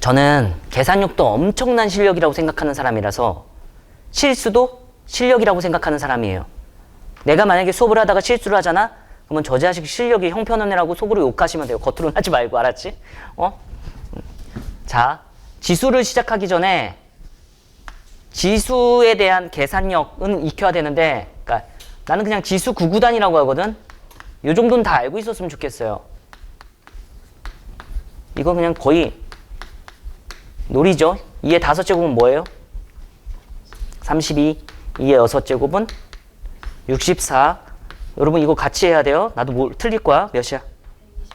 저는 계산력도 엄청난 실력이라고 생각하는 사람이라서 실수도 실력이라고 생각하는 사람이에요. 내가 만약에 수업을 하다가 실수를 하잖아? 그러면 저 자식 실력이 형편없네라고 속으로 욕하시면 돼요. 겉으로는 하지 말고, 알았지? 자, 지수를 시작하기 전에 지수에 대한 계산력은 익혀야 되는데, 그러니까 나는 그냥 지수 구구단이라고 하거든? 요 정도는 다 알고 있었으면 좋겠어요. 이건 그냥 거의 놀이죠. 2의 5제곱은 뭐예요? 32. 2의 6제곱은 64. 여러분 이거 같이 해야 돼요. 나도 뭘 틀릴 거야. 몇이야?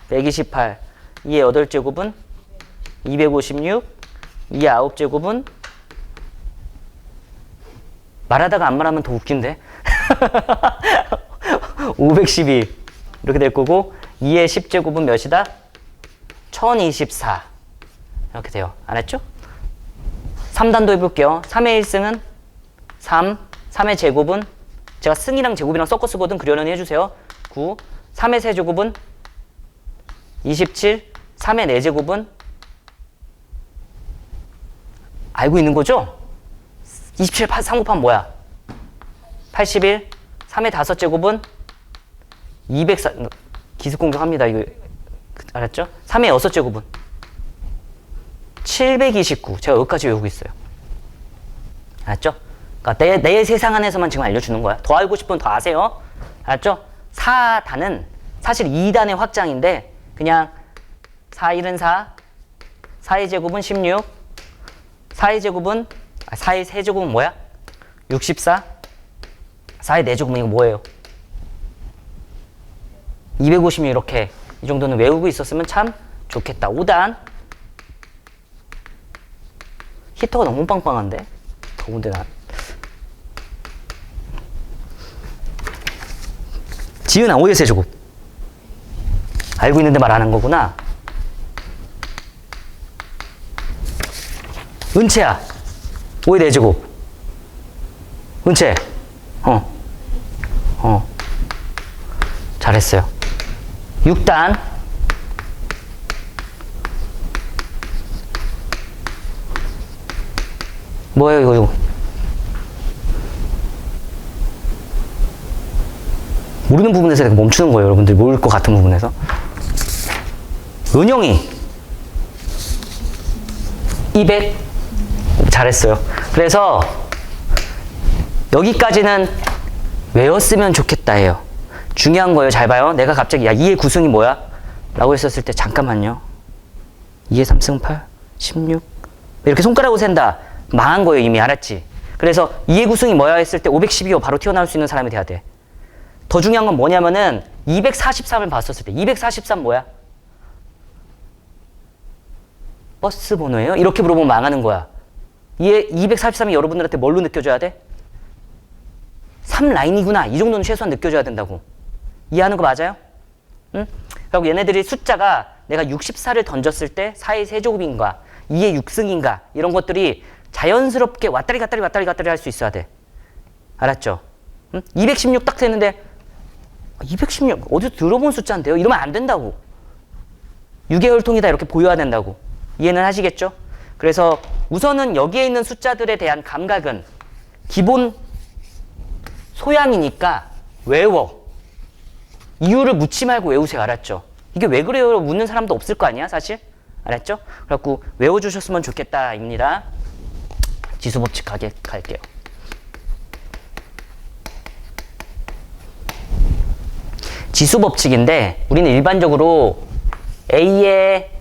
128. 2의 8제곱은 256. 2의 9제곱은 말하다가 안 말하면 더 웃긴데. 512. 이렇게 될 거고 2의 10제곱은 몇이다? 1024. 이렇게 돼요. 알았죠? 3단도 해볼게요. 3의 1승은 3. 3의 제곱은 제가 승이랑 제곱이랑 섞어 쓰거든. 그려내니 해주세요. 9. 3의 세제곱은 27. 3의 4제곱은 알고 있는 거죠? 27, 3 곱하면 뭐야? 81. 3의 5제곱은 204. 기습공격합니다. 이거 알았죠? 3의 6제곱은 729. 제가 여기까지 외우고 있어요. 알았죠? 그러니까 내 세상 안에서만 지금 알려주는 거야. 더 알고 싶으면 더 아세요. 알았죠? 4단은 사실 2단의 확장인데 그냥 4, 1은 4, 4의 제곱은 16, 4의 제곱은 4의 세제곱은 뭐야? 64, 4의 4제곱은 이거 뭐예요? 256. 이렇게 이 정도는 외우고 있었으면 참 좋겠다. 5단 히터가 너무 빵빵한데? 더운데 난 지은아 5의 세제곱 알고 있는데 말 안 한 거구나. 은채야 5의 4제곱 은채 잘했어요. 6단 뭐예요 이거 모르는 부분에서 이렇게 멈추는 거예요. 여러분들 모를 것 같은 부분에서. 은영이 200 잘했어요. 그래서 여기까지는 외웠으면 좋겠다 해요. 중요한 거예요. 잘 봐요. 내가 갑자기 야 2의 구승이 뭐야? 라고 했었을 때 잠깐만요. 2의 3승 8 16 이렇게 손가락으로 센다. 망한 거예요. 이미 알았지? 그래서 2의 구승이 뭐야 했을 때 512호 바로 튀어나올 수 있는 사람이 돼야 돼. 더 중요한 건 뭐냐면은 243을 봤었을 때 243 뭐야? 버스 번호예요? 이렇게 물어보면 망하는 거야. 243이 여러분들한테 뭘로 느껴져야 돼? 3라인이구나. 이 정도는 최소한 느껴져야 된다고. 이해하는 거 맞아요? 응? 그리고 얘네들이 숫자가 내가 64를 던졌을 때 4의 세제곱인가 2의 6승인가 이런 것들이 자연스럽게 왔다리 갔다리 할 수 있어야 돼. 알았죠? 응? 216 딱 되는데 216 어디서 들어본 숫자인데요? 이러면 안 된다고. 유계혈통이다 이렇게 보여야 된다고. 이해는 하시겠죠? 그래서 우선은 여기에 있는 숫자들에 대한 감각은 기본 소양이니까 외워. 이유를 묻지 말고 외우세요. 알았죠? 이게 왜 그래요? 묻는 사람도 없을 거 아니야 사실? 알았죠? 그래갖고 외워주셨으면 좋겠다입니다. 지수법칙 갈게요. 지수법칙인데 우리는 일반적으로 A의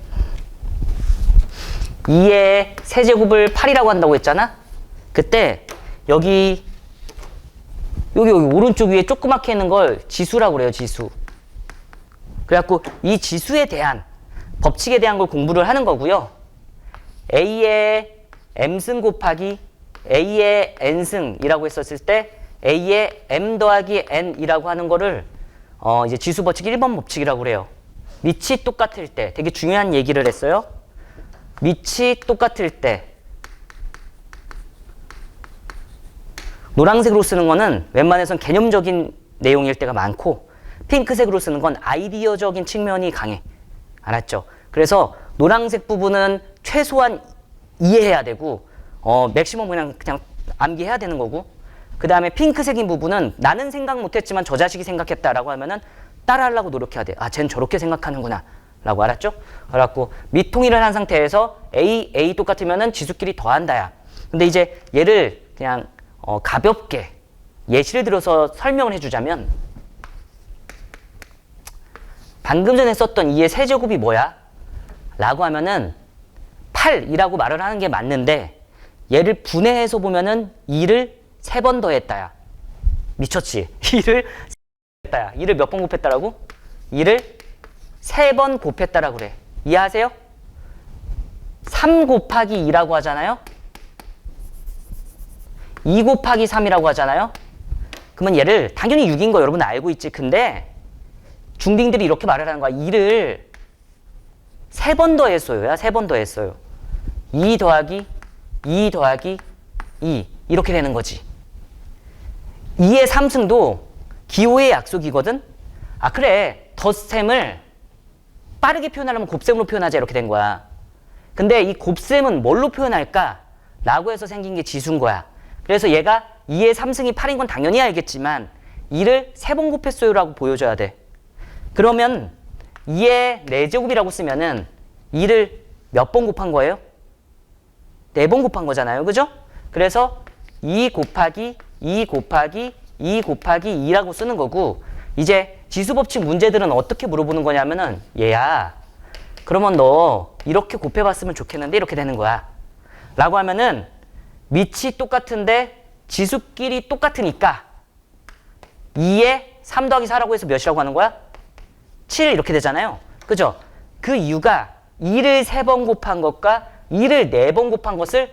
2의 세제곱을 8이라고 한다고 했잖아? 그때 여기 오른쪽 위에 조그맣게 있는 걸 지수라고 그래요. 지수. 그래갖고 이 지수에 대한 법칙에 대한 걸 공부를 하는 거고요. A의 M승 곱하기 A의 N승이라고 했었을 때 A의 M 더하기 N이라고 하는 거를 이제 지수 법칙 1번 법칙이라고 그래요. 밑이 똑같을 때 되게 중요한 얘기를 했어요. 밑이 똑같을 때 노란색으로 쓰는 거는 웬만해선 개념적인 내용일 때가 많고 핑크색으로 쓰는 건 아이디어적인 측면이 강해. 알았죠? 그래서 노란색 부분은 최소한 이해해야 되고 맥시멈 그냥 암기해야 되는 거고, 그 다음에 핑크색인 부분은 나는 생각 못했지만 저 자식이 생각했다라고 하면은 따라하려고 노력해야 돼. 아, 쟨 저렇게 생각하는구나 라고. 알았죠? 그래갖고 밑통일을 한 상태에서 A 똑같으면은 지수끼리 더한다야. 근데 이제 얘를 그냥 가볍게 예시를 들어서 설명을 해주자면, 방금 전에 썼던 2의 세제곱이 뭐야? 라고 하면은 8이라고 말을 하는 게 맞는데, 얘를 분해해서 보면은 2를 3번 더했다야. 미쳤지? 2를 2를 몇 번 곱했다라고? 2를 3번 곱했다라고 그래. 이해하세요? 3 곱하기 2라고 하잖아요? 2 곱하기 3이라고 하잖아요? 그러면 얘를 당연히 6인 거 여러분 알고 있지. 근데 중딩들이 이렇게 말을 하는 거야. 2를 3번 더했어요. 야, 3번 더했어요. 2 더하기 2 더하기 2 이렇게 되는 거지. 2의 3승도 기호의 약속이거든. 아, 그래, 덧셈을 빠르게 표현하려면 곱셈으로 표현하자 이렇게 된 거야. 근데 이 곱셈은 뭘로 표현할까? 라고 해서 생긴 게 지수인 거야. 그래서 얘가 2의 3승이 8인 건 당연히 알겠지만 2를 3번 곱했어요 라고 보여줘야 돼. 그러면 2의 4제곱이라고 쓰면은 2를 몇 번 곱한 거예요? 4번 곱한 거잖아요. 그죠? 그래서 2 곱하기 2 곱하기 2 곱하기 2라고 쓰는 거고, 이제 지수법칙 문제들은 어떻게 물어보는 거냐면은, 얘야, 그러면 너 이렇게 곱해봤으면 좋겠는데 이렇게 되는 거야. 라고 하면은 밑이 똑같은데 지수끼리 똑같으니까 2에 3 더하기 4라고 해서 몇이라고 하는 거야? 7 이렇게 되잖아요. 그죠? 그 이유가 2를 3번 곱한 것과 2를 4번 곱한 것을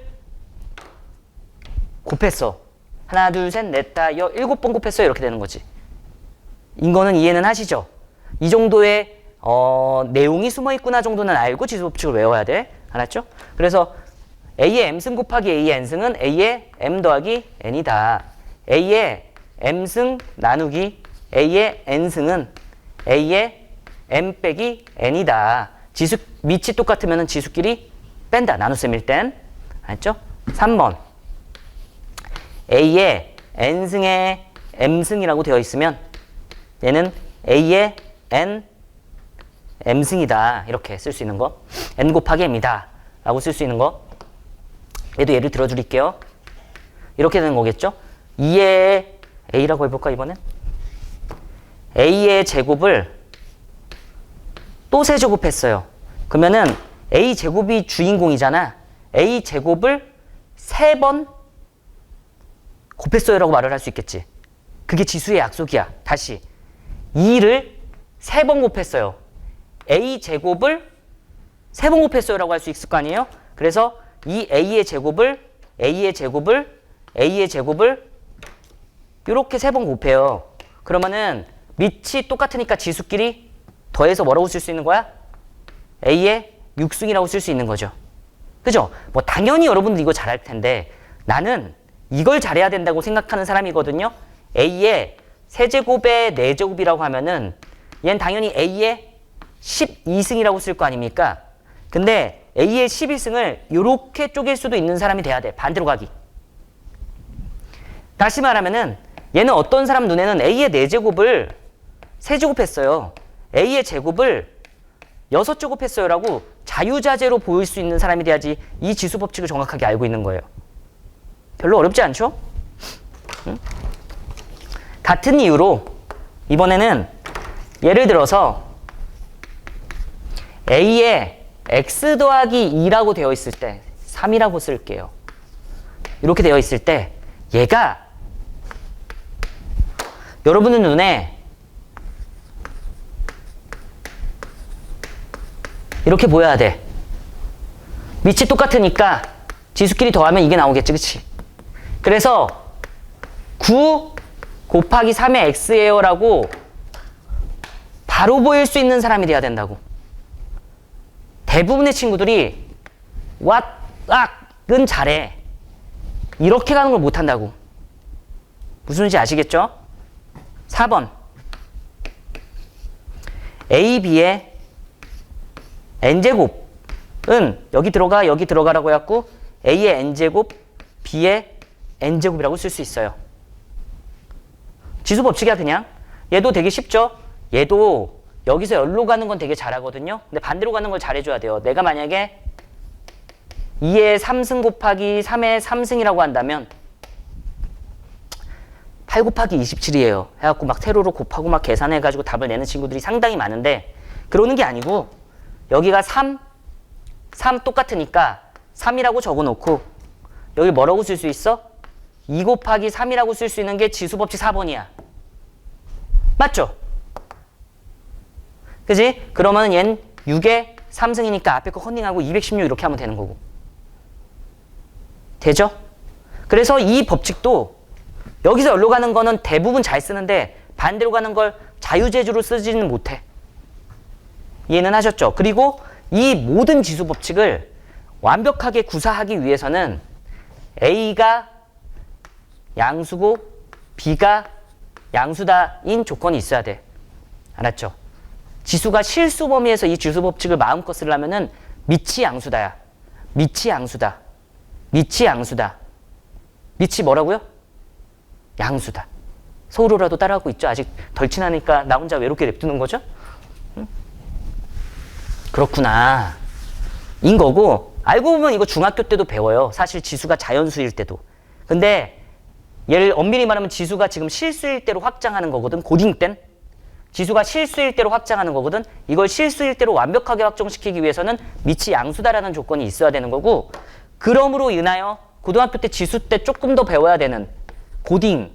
곱했어. 하나, 둘, 셋, 넷, 다, 7번 곱했어요. 이렇게 되는 거지. 이거는 이해는 하시죠? 이 정도의 내용이 숨어있구나 정도는 알고 지수법칙을 외워야 돼. 알았죠? 그래서 A의 M승 곱하기 A의 N승은 A의 M 더하기 N이다. A의 M승 나누기 A의 N승은 A의 M 빼기 N이다. 지수, 밑이 똑같으면 지수끼리 뺀다. 나눗셈일 땐. 알았죠? 3번. A의 N승의 M승이라고 되어 있으면 얘는 A의 N M승이다. 이렇게 쓸 수 있는 거. N 곱하기 M이다. 라고 쓸 수 있는 거. 얘도 예를 들어드릴게요. 이렇게 되는 거겠죠? 2의 A라고 해볼까, 이번엔? A의 제곱을 또 세제곱했어요. 그러면은 A 제곱이 주인공이잖아. A 제곱을 3번 곱했어요 라고 말을 할 수 있겠지. 그게 지수의 약속이야. 다시 2를 3번 곱했어요. A 제곱을 3번 곱했어요 라고 할 수 있을 거 아니에요? 그래서 이 A의 제곱을 이렇게 3번 곱해요. 그러면은 밑이 똑같으니까 지수끼리 더해서 뭐라고 쓸 수 있는 거야? A의 6승이라고 쓸 수 있는 거죠. 그죠? 뭐 당연히 여러분들 이거 잘할 텐데 나는 이걸 잘해야 된다고 생각하는 사람이거든요. A의 세제곱의 4제곱이라고 하면은 얘는 당연히 A의 12승이라고 쓸 거 아닙니까? 근데 A의 12승을 이렇게 쪼갤 수도 있는 사람이 돼야 돼. 반대로 가기. 다시 말하면은 얘는 어떤 사람 눈에는 A의 4제곱을 세제곱했어요. A의 제곱을 6제곱했어요 라고 자유자재로 보일 수 있는 사람이 돼야지 이 지수 법칙을 정확하게 알고 있는 거예요. 별로 어렵지 않죠? 응? 같은 이유로 이번에는 예를 들어서 A의 x 더하기 2라고 되어 있을 때 3이라고 쓸게요. 이렇게 되어 있을 때 얘가 여러분의 눈에 이렇게 보여야 돼. 밑이 똑같으니까 지수끼리 더하면 이게 나오겠지, 그치? 그래서 9 곱하기 3의 x예요 라고 바로 보일 수 있는 사람이 돼야 된다고. 대부분의 친구들이 왓악은 잘해. 이렇게 가는 걸 못한다고. 무슨 말인지 아시겠죠? 4번 A, B의 n제곱 여기 들어가라고 해갖고 A의 N제곱, B의 N제곱이라고 쓸 수 있어요. 지수 법칙이야 그냥. 얘도 되게 쉽죠? 얘도 여기서 여기로 가는 건 되게 잘하거든요. 근데 반대로 가는 걸 잘해줘야 돼요. 내가 만약에 2의 3승 곱하기 3의 3승이라고 한다면 8 곱하기 27이에요. 해갖고 막 세로로 곱하고 막 계산해가지고 답을 내는 친구들이 상당히 많은데 그러는 게 아니고 여기가 3 똑같으니까 3이라고 적어놓고 여기 뭐라고 쓸 수 있어? 2 곱하기 3이라고 쓸 수 있는 게 지수법칙 4번이야. 맞죠? 그지? 그러면 얜 6에 3승이니까 앞에 거 컨닝하고 216 이렇게 하면 되는 거고. 되죠? 그래서 이 법칙도 여기서 여기로 가는 거는 대부분 잘 쓰는데 반대로 가는 걸 자유재주로 쓰지는 못해. 이해는 하셨죠? 그리고 이 모든 지수 법칙을 완벽하게 구사하기 위해서는 A가 양수고 B가 양수다인 조건이 있어야 돼. 알았죠? 지수가 실수 범위에서 이 지수 법칙을 마음껏 쓰려면은 밑이 양수다야. 밑이 양수다. 밑이 양수다. 밑이 뭐라고요? 양수다. 서울어라도 따라하고 있죠? 아직 덜 친하니까 나 혼자 외롭게 냅두는 거죠? 응? 그렇구나. 인 거고, 알고 보면 이거 중학교 때도 배워요. 사실 지수가 자연수일 때도. 근데 얘를 엄밀히 말하면 지수가 지금 실수일 대로 확장하는 거거든. 고딩 땐. 지수가 실수일 대로 확장하는 거거든. 이걸 실수일 대로 완벽하게 확정시키기 위해서는 밑이 양수다라는 조건이 있어야 되는 거고, 그러므로 인하여 고등학교 때 지수 때 조금 더 배워야 되는 고딩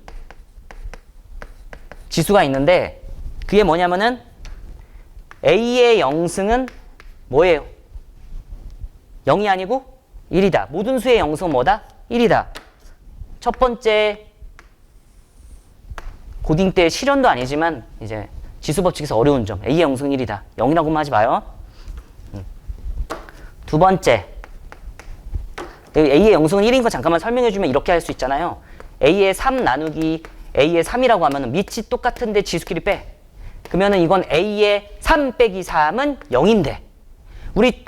지수가 있는데 그게 뭐냐면은 A의 영승은 뭐예요? 0이 아니고 1이다. 모든 수의 영승은 뭐다? 1이다. 첫 번째 고딩 때 실현도 아니지만 이제 지수 법칙에서 어려운 점. A의 영승은 1이다. 0이라고만 하지 마요. 두 번째. A의 영승은 1인 거 잠깐만 설명해주면 이렇게 할 수 있잖아요. A의 3 나누기 A의 3이라고 하면은 밑이 똑같은데 지수끼리 빼. 그러면은 이건 A의 3 빼기 3은 0인데 우리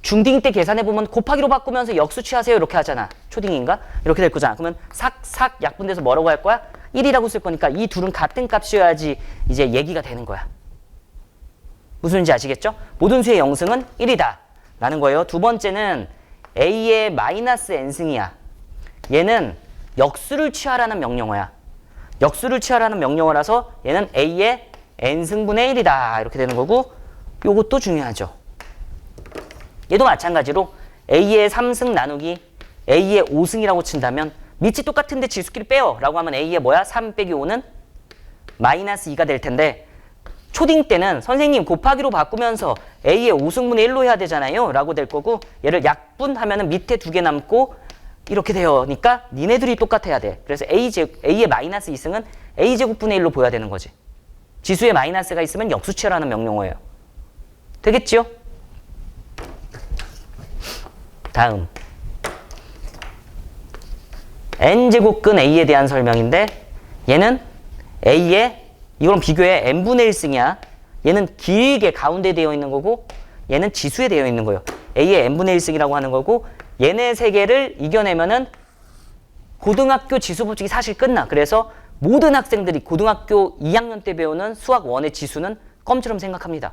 중딩 때 계산해보면 곱하기로 바꾸면서 역수 취하세요 이렇게 하잖아. 초딩인가? 이렇게 될 거잖아. 그러면 삭삭 약분돼서 뭐라고 할 거야? 1이라고 쓸 거니까 이 둘은 같은 값이어야지 이제 얘기가 되는 거야. 무슨 말인지 아시겠죠? 모든 수의 영승은 1이다 라는 거예요. 두 번째는 A의 마이너스 n승이야. 얘는 역수를 취하라는 명령어야. 역수를 취하라는 명령어라서 얘는 A의 n승분의 1이다 이렇게 되는 거고, 요것도 중요하죠. 얘도 마찬가지로 A의 3승 나누기 A의 5승이라고 친다면 밑이 똑같은데 지수끼리 빼요 라고 하면 A의 뭐야? 3 빼기 5는 마이너스 2가 될 텐데 초딩 때는 선생님 곱하기로 바꾸면서 A의 5승분의 1로 해야 되잖아요 라고 될 거고, 얘를 약분하면은 밑에 2개 남고 이렇게 되니까 니네들이 똑같아야 돼. 그래서 A의 마이너스 2승은 A제곱분의 1로 보여야 되는 거지. 지수에 마이너스가 있으면 역수취하라는 명령어예요. 되겠지요? 다음 n제곱근 A에 대한 설명인데 얘는 A의 이거랑 비교해 n분의 1승이야. 얘는 길게 가운데 되어 있는 거고 얘는 지수에 되어 있는 거예요. A의 n분의 1승이라고 하는 거고 얘네 세 개를 이겨내면은 고등학교 지수 법칙이 사실 끝나. 그래서 모든 학생들이 고등학교 2학년 때 배우는 수학 1의 지수는 껌처럼 생각합니다.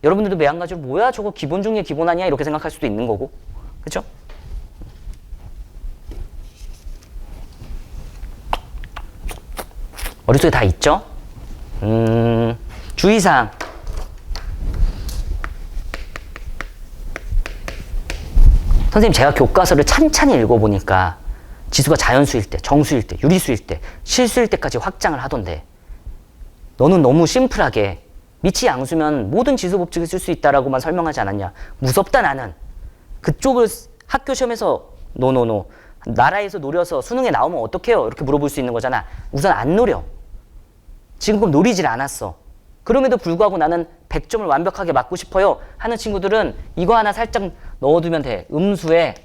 여러분들도 매한가지로 뭐야 저거 기본 중에 기본 아니야 이렇게 생각할 수도 있는 거고. 그렇죠? 머릿속에 다 있죠? 주의사항. 선생님 제가 교과서를 찬찬히 읽어보니까 지수가 자연수일 때, 정수일 때, 유리수일 때, 실수일 때까지 확장을 하던데 너는 너무 심플하게 밑이 양수면 모든 지수 법칙을 쓸 수 있다라고만 설명하지 않았냐. 무섭다 나는. 그쪽을 학교 시험에서 노 나라에서 노려서 수능에 나오면 어떡해요? 이렇게 물어볼 수 있는 거잖아. 우선 안 노려. 지금 노리질 않았어. 그럼에도 불구하고 나는 100점을 완벽하게 맞고 싶어요 하는 친구들은 이거 하나 살짝 넣어두면 돼. 음수에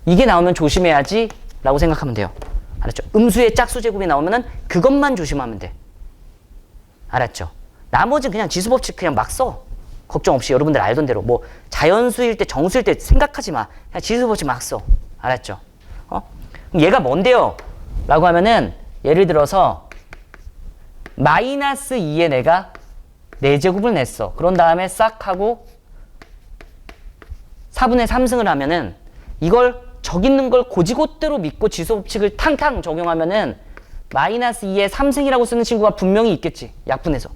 이게 나오면 조심해야지 라고 생각하면 돼요. 알았죠? 음수에 짝수 제곱이 나오면은 그것만 조심하면 돼. 알았죠? 나머지는 그냥 지수법칙 그냥 막 써. 걱정 없이 여러분들 알던 대로. 뭐 자연수일 때 정수일 때 생각하지 마. 그냥 지수법칙 막 써. 알았죠? 그럼 얘가 뭔데요? 라고 하면은 예를 들어서 마이너스 2에 내가 4제곱을 냈어. 그런 다음에 싹 하고 4분의 3승을 하면은 이걸 적 있는 걸 고지고대로 믿고 지수법칙을 탕탕 적용하면은 마이너스 2에 3승이라고 쓰는 친구가 분명히 있겠지. 약분해서.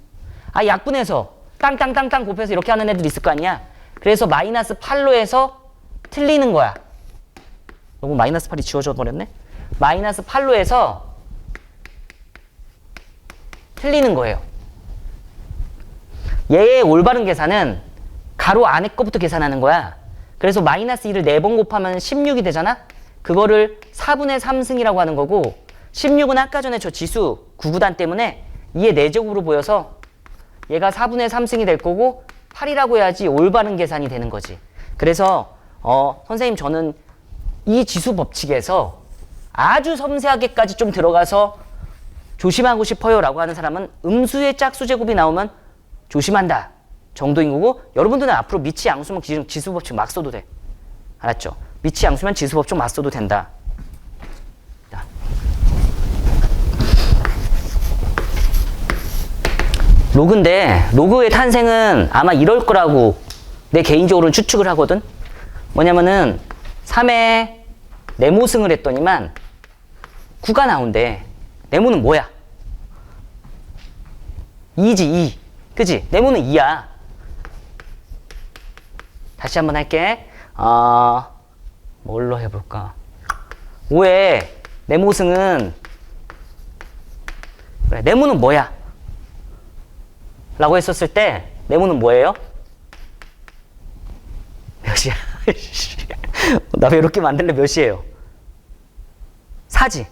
아, 약분해서 땅땅땅땅 곱해서 이렇게 하는 애들 있을 거 아니야. 그래서 마이너스 8로 해서 틀리는 거야. 너무 마이너스 8이 지워져 버렸네. 마이너스 8로 해서 틀리는 거예요. 얘의 올바른 계산은 가로 안에 거부터 계산하는 거야. 그래서 마이너스 2를 4번 곱하면 16이 되잖아? 그거를 4분의 3승이라고 하는 거고 16은 아까 전에 저 지수 9구단 때문에 2의 4제곱으로 보여서 얘가 4분의 3승이 될 거고 8이라고 해야지 올바른 계산이 되는 거지. 그래서 선생님 저는 이 지수 법칙에서 아주 섬세하게까지 좀 들어가서 조심하고 싶어요 라고 하는 사람은 음수의 짝수 제곱이 나오면 조심한다 정도인 거고, 여러분들은 앞으로 미치 양수면 지수 법칙 막 써도 돼. 알았죠? 미치 양수면 지수 법칙 막 써도 된다. 로그인데 로그의 탄생은 아마 이럴 거라고 내 개인적으로는 추측을 하거든. 뭐냐면은 3에 네모승을 했더니만 9가 나온대. 네모는 뭐야? 2지 2. 그지? 네모는 2야. 다시 한번 할게. 뭘로 해볼까? 5에 네모승은 그래, 네모는 뭐야? 라고 했었을 때 네모는 뭐예요? 몇이야? 나 왜 이렇게 만들래? 몇이에요? 4지.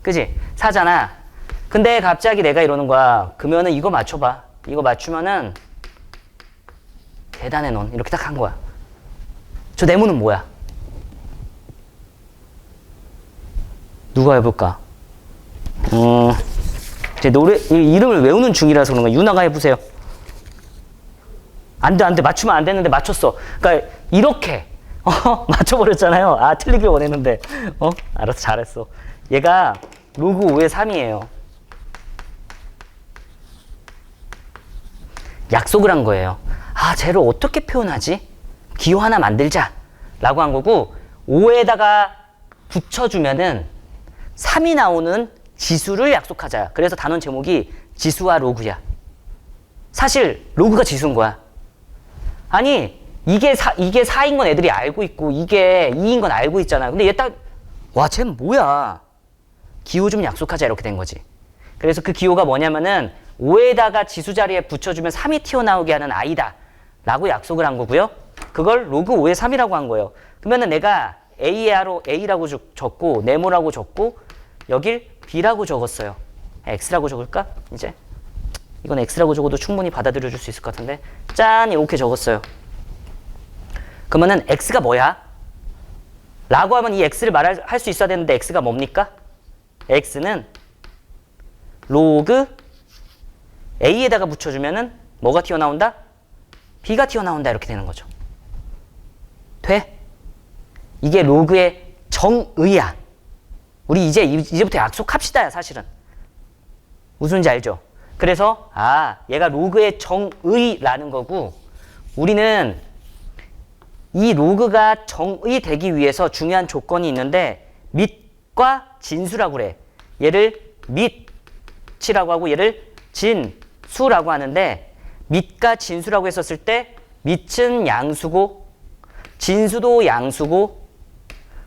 그지? 4잖아. 근데 갑자기 내가 이러는 거야. 그러면은 이거 맞춰봐. 이거 맞추면은 계단에 넌 이렇게 딱 한 거야. 저 네모는 뭐야? 누가 해볼까? 제 노래 이름을 외우는 중이라서 그런 거야. 유나가 해보세요. 안 돼, 맞추면 안 되는데 맞췄어. 그러니까 이렇게 맞춰버렸잖아요. 아, 틀리길 원했는데. 알았어, 잘했어. 얘가 로그 5의 3이에요. 약속을 한 거예요. 아, 쟤를 어떻게 표현하지? 기호 하나 만들자 라고 한 거고, 5에다가 붙여주면은 3이 나오는 지수를 약속하자. 그래서 단원 제목이 지수와 로그야. 사실 로그가 지수인 거야. 아니 이게 4인 건 애들이 알고 있고 이게 2인 건 알고 있잖아. 근데 얘 딱 와, 쟤는 뭐야? 기호 좀 약속하자 이렇게 된 거지. 그래서 그 기호가 뭐냐면은 5에다가 지수 자리에 붙여주면 3이 튀어나오게 하는 아이다 라고 약속을 한 거고요. 그걸 로그 5의 3이라고 한 거예요. 그러면은 내가 A라고 적고 네모라고 적고 여길 B라고 적었어요. X라고 적을까? 이제 이건 X라고 적어도 충분히 받아들여 줄 수 있을 것 같은데, 짠 이렇게 적었어요. 그러면은 X가 뭐야? 라고 하면 이 X를 말할 수 있어야 되는데 X가 뭡니까? X는 로그 A에다가 붙여주면은 뭐가 튀어나온다? B가 튀어나온다 이렇게 되는 거죠. 돼? 이게 로그의 정의야. 우리 이제부터 약속합시다 사실은. 무슨 소리인지 알죠? 그래서 얘가 로그의 정의라는 거고, 우리는 이 로그가 정의되기 위해서 중요한 조건이 있는데 밑과 진수라고 그래. 얘를 밑이라고 하고 얘를 진수라고 하는데, 밑과 진수라고 했었을 때 밑은 양수고 진수도 양수고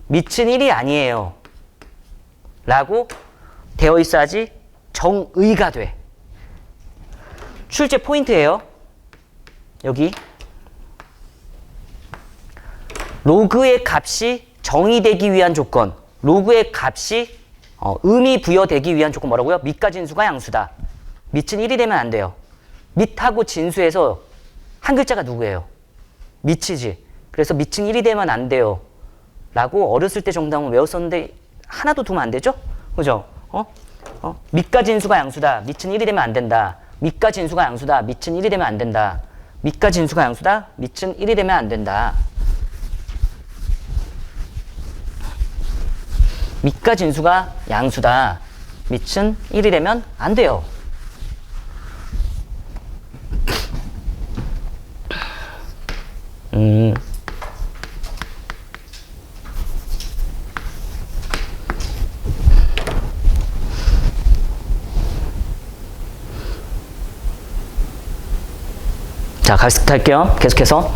밑은 1이 아니에요 라고 되어 있어야지 정의가 돼. 출제 포인트예요. 여기 로그의 값이 정의되기 위한 조건, 로그의 값이 의미 부여되기 위한 조건 뭐라고요? 밑과 진수가 양수다. 밑은 1이 되면 안 돼요. 밑하고 진수에서 한 글자가 누구예요? 밑이지. 그래서 밑은 1이 되면 안 돼요 라고 어렸을 때 정답은 외웠었는데 하나도 두면 안 되죠? 그죠? 밑과 진수가 양수다. 밑은 1이 되면 안 된다. 밑과 진수가 양수다. 밑은 1이 되면 안 된다. 밑과 진수가 양수다. 밑은 1이 되면 안 된다. 밑과 진수가 양수다. 밑은 1이 되면 안 돼요. 자, 갈게요. 계속해서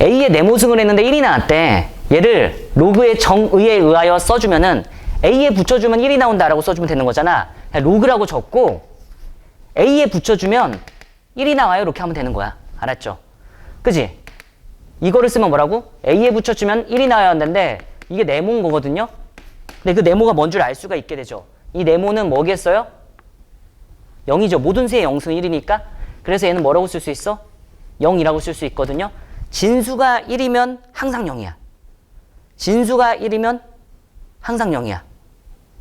A의 네모승을 했는데 1이 나왔대. 얘를 로그의 정의에 의하여 써주면은 A에 붙여주면 1이 나온다라고 써주면 되는 거잖아. 로그라고 적고 A에 붙여주면 1이 나와요. 이렇게 하면 되는 거야. 알았죠? 그지? 이거를 쓰면 뭐라고? A에 붙여주면 1이 나와야 한다는데 이게 네모인 거거든요. 근데 그 네모가 뭔 줄 알 수가 있게 되죠. 이 네모는 뭐겠어요? 0이죠. 모든 수의 0승 1이니까. 그래서 얘는 뭐라고 쓸 수 있어? 0이라고 쓸 수 있거든요. 진수가 1이면 항상 0이야. 진수가 1이면 항상 0이야.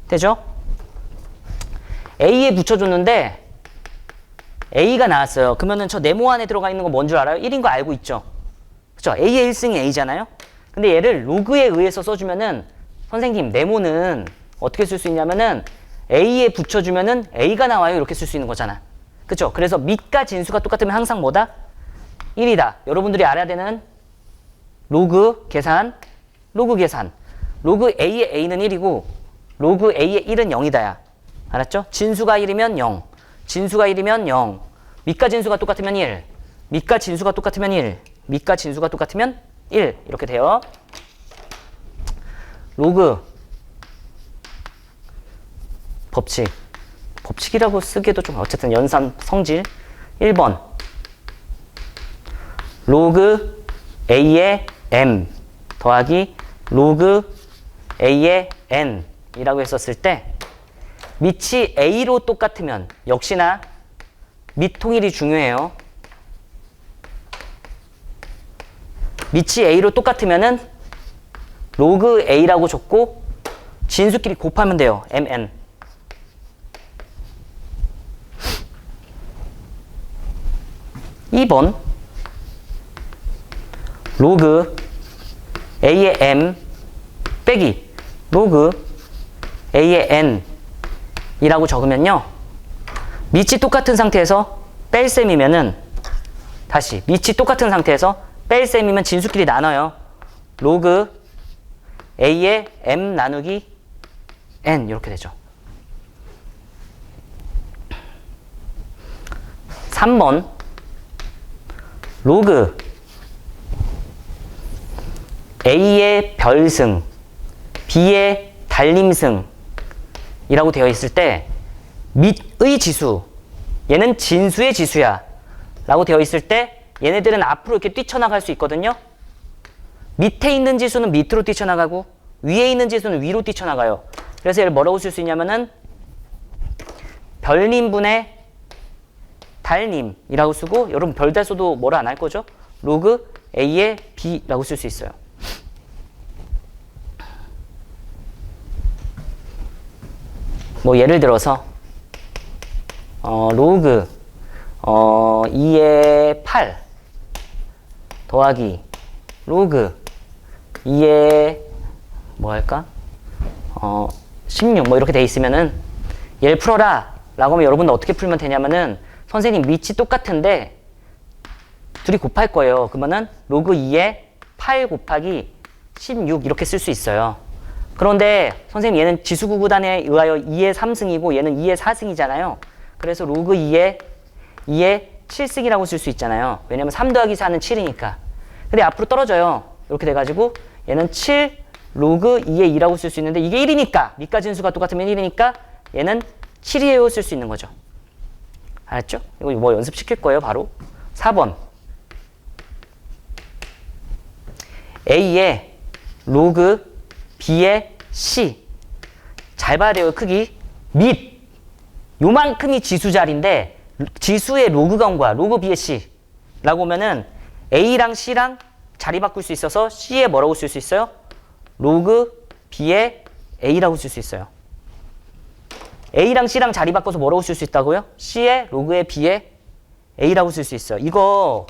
되죠? A에 붙여줬는데 A가 나왔어요. 그러면은 저 네모 안에 들어가 있는 거 뭔 줄 알아요? 1인 거 알고 있죠? 그쵸? A의 1승이 A잖아요? 근데 얘를 로그에 의해서 써주면은 선생님 네모는 어떻게 쓸 수 있냐면은 A에 붙여주면은 A가 나와요. 이렇게 쓸 수 있는 거잖아. 그쵸? 그래서 밑과 진수가 똑같으면 항상 뭐다? 1이다. 여러분들이 알아야 되는 로그 계산. 로그 A의 A는 1이고 로그 A의 1은 0이다야. 알았죠? 진수가 1이면 0. 진수가 1이면 0. 밑과 진수가 똑같으면 1. 밑과 진수가 똑같으면 1. 밑과 진수가 똑같으면 1. 이렇게 돼요. 로그 법칙. 법칙이라고 쓰기도 좀 어쨌든 연산 성질. 1번. 로그 A의 M 더하기 로그 A의 N 이라고 했었을 때 밑이 A로 똑같으면 역시나 밑 통일이 중요해요. 밑이 A로 똑같으면은 로그 A라고 줬고 진수끼리 곱하면 돼요. MN. (2번) 로그 A의 M 빼기 로그 A의 N 이라고 적으면요. 밑이 똑같은 상태에서 뺄셈이면은 다시 밑이 똑같은 상태에서 뺄셈이면 진수끼리 나눠요. 로그 A의 M 나누기 N 이렇게 되죠. 3번 로그 A의 별승 B의 달림승 이라고 되어 있을 때 밑의 지수 얘는 진수의 지수야 라고 되어 있을 때 얘네들은 앞으로 이렇게 뛰쳐나갈 수 있거든요. 밑에 있는 지수는 밑으로 뛰쳐나가고 위에 있는 지수는 위로 뛰쳐나가요. 그래서 얘를 뭐라고 쓸 수 있냐면은 별님분의 달님이라고 쓰고 여러분 별달 써도 뭐라 안 할 거죠? 로그 A의 B라고 쓸 수 있어요. 뭐 예를 들어서 로그 2의 8 더하기 로그 2의 뭐 할까? 16 뭐 이렇게 돼 있으면은 얘를 풀어라 라고 하면 여러분은 어떻게 풀면 되냐면은 선생님 밑이 똑같은데 둘이 곱할 거예요. 그러면은 로그 2의 8 곱하기 16 이렇게 쓸 수 있어요. 그런데 선생님 얘는 지수구구단에 의하여 2의 3승이고 얘는 2의 4승이잖아요. 그래서 로그 2의 7승이라고 쓸 수 있잖아요. 왜냐면 3 더하기 4는 7이니까. 근데 앞으로 떨어져요. 이렇게 돼가지고 얘는 7 로그 2의 2라고 쓸 수 있는데 이게 1이니까 밑과 진수가 똑같으면 1이니까 얘는 7이에요 쓸 수 있는 거죠. 알았죠? 이거 뭐 연습시킬 거예요 바로. 4번 A의 로그 B의 C 잘 봐야 돼요. 크기 밑 요만큼이 지수 자리인데 지수의 로그가 온 거야. 로그 B의 C 라고 하면은 A랑 C랑 자리 바꿀 수 있어서 C에 뭐라고 쓸 수 있어요? 로그 B의 A라고 쓸 수 있어요. A랑 C랑 자리 바꿔서 뭐라고 쓸 수 있다고요? C의 로그의 B의 A라고 쓸 수 있어. 이거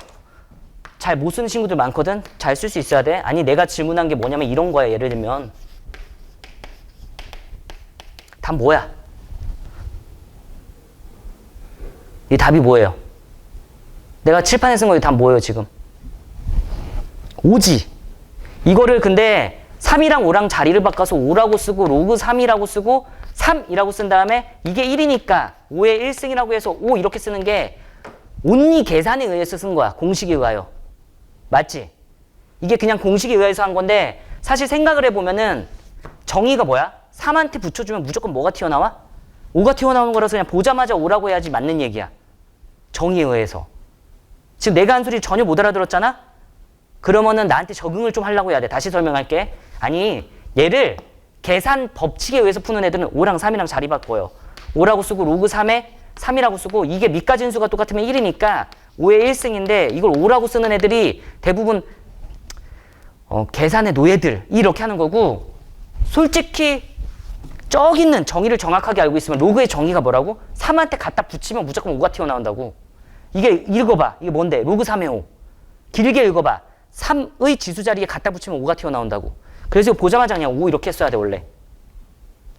잘 못 쓰는 친구들 많거든? 잘 쓸 수 있어야 돼. 아니 내가 질문한 게 뭐냐면 이런 거야. 예를 들면 답 뭐야? 이 답이 뭐예요? 내가 칠판에 쓴 거 답 뭐예요 지금? 5지. 이거를 근데 3이랑 5랑 자리를 바꿔서 5라고 쓰고 로그 3이라고 쓰고 3이라고 쓴 다음에 이게 1이니까 5의 1승이라고 해서 5 이렇게 쓰는 게 온리 계산에 의해서 쓴 거야. 공식에 의하여. 맞지? 이게 그냥 공식에 의해서 한 건데 사실 생각을 해보면은 정의가 뭐야? 3한테 붙여주면 무조건 뭐가 튀어나와? 5가 튀어나오는 거라서 그냥 보자마자 5라고 해야지 맞는 얘기야. 정의에 의해서. 지금 내가 한 소리 전혀 못 알아들었잖아? 그러면은 나한테 적응을 좀 하려고 해야 돼. 다시 설명할게. 아니 얘를 계산 법칙에 의해서 푸는 애들은 5랑 3이랑 자리 바꿔요. 5라고 쓰고 로그 3에 3이라고 쓰고 이게 밑가 진수가 똑같으면 1이니까 5의 1승인데 이걸 5라고 쓰는 애들이 대부분 계산의 노예들 이렇게 하는 거고 솔직히 저기 있는 정의를 정확하게 알고 있으면 로그의 정의가 뭐라고? 3한테 갖다 붙이면 무조건 5가 튀어나온다고. 이게 읽어봐. 이게 뭔데? 로그 3의 5. 길게 읽어봐. 3의 지수 자리에 갖다 붙이면 5가 튀어나온다고. 그래서 보자마자 그냥 5 이렇게 써야 돼 원래.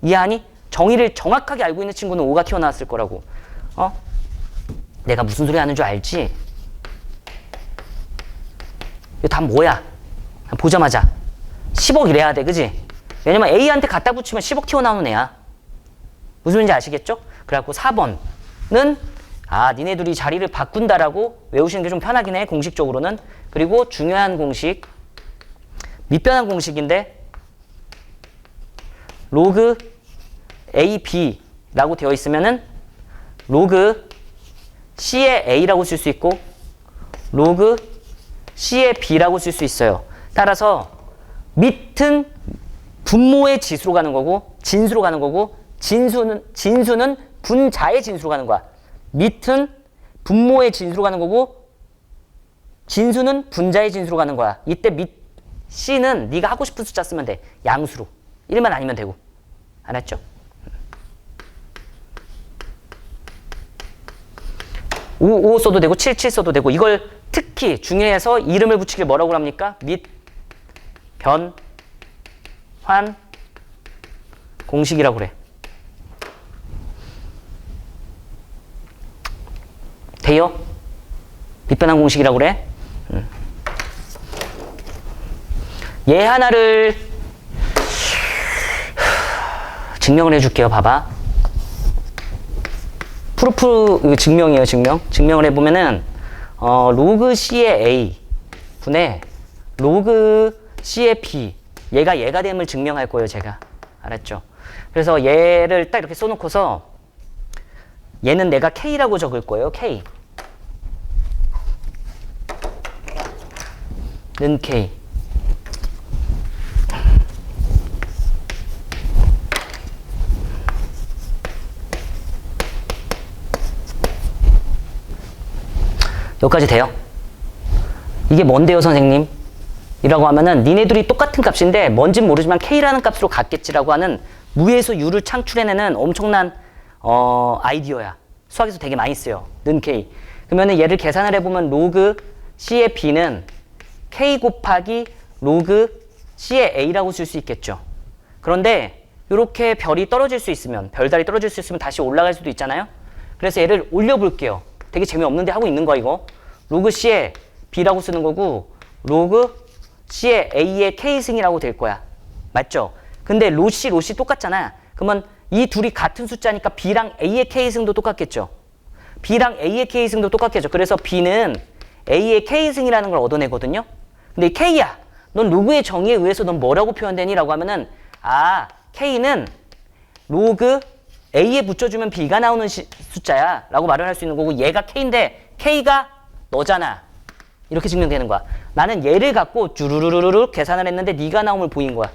이해하니? 정의를 정확하게 알고 있는 친구는 5가 튀어나왔을 거라고. 내가 무슨 소리 하는 줄 알지? 이거 답 뭐야? 보자마자 10억 이래야 돼. 그지? 왜냐면 A한테 갖다 붙이면 10억 튀어나오는 애야. 무슨 말인지 아시겠죠? 그래갖고 4번은 니네 둘이 자리를 바꾼다라고 외우시는 게 좀 편하긴 해. 공식적으로는. 그리고 중요한 공식 밑변환 공식인데 로그 AB라고 되어 있으면은 로그 C의 A라고 쓸 수 있고 로그 C의 B라고 쓸 수 있어요. 따라서 밑은 분모의 지수로 가는 거고 진수로 가는 거고 진수는 분자의 진수로 가는 거야. 밑은 분모의 진수로 가는 거고 진수는 분자의 진수로 가는 거야. 이때 밑 C는 네가 하고 싶은 숫자 쓰면 돼. 양수로. 1만 아니면 되고. 알았죠? 5 써도 되고 7 써도 되고 이걸 특히 중요해서 이름을 붙이길 뭐라고 합니까? 밑, 변, 환, 공식이라고 그래. 돼요? 밑변환 공식이라고 그래. 얘 하나를 증명을 해줄게요. 봐봐. 프루프 증명이에요. 증명을 해보면은 로그 C의 A 분의 로그 C의 B 얘가 됨을 증명할 거예요. 제가. 알았죠? 그래서 얘를 딱 이렇게 써놓고서 얘는 내가 K라고 적을 거예요. K 는 K 여기까지 돼요? 이게 뭔데요 선생님? 이라고 하면은 니네들이 똑같은 값인데 뭔진 모르지만 K라는 값으로 같겠지라고 하는 무에서 U를 창출해내는 엄청난 아이디어야. 수학에서 되게 많이 써요. 는 K. 그러면은 얘를 계산을 해보면 로그 C의 B는 K 곱하기 로그 C의 A라고 쓸 수 있겠죠. 그런데 이렇게 별이 떨어질 수 있으면 별다리 떨어질 수 있으면 다시 올라갈 수도 있잖아요. 그래서 얘를 올려볼게요. 되게 재미없는데 하고 있는 거 이거. 로그 C의 B라고 쓰는 거고 로그 C의 A의 K승이라고 될 거야. 맞죠? 근데 로C 똑같잖아. 그러면 이 둘이 같은 숫자니까 B랑 A의 K승도 똑같겠죠. B랑 A의 K승도 똑같겠죠. 그래서 B는 A의 K승이라는 걸 얻어내거든요. 근데 K야. 넌 로그의 정의에 의해서 넌 뭐라고 표현되니? 라고 하면은 K는 로그 A에 붙여주면 B가 나오는 숫자야 라고 말을 할 수 있는 거고 얘가 K인데 K가 너잖아. 이렇게 증명되는 거야. 나는 얘를 갖고 쭈루루루루 계산을 했는데 네가 나옴을 보인 거야.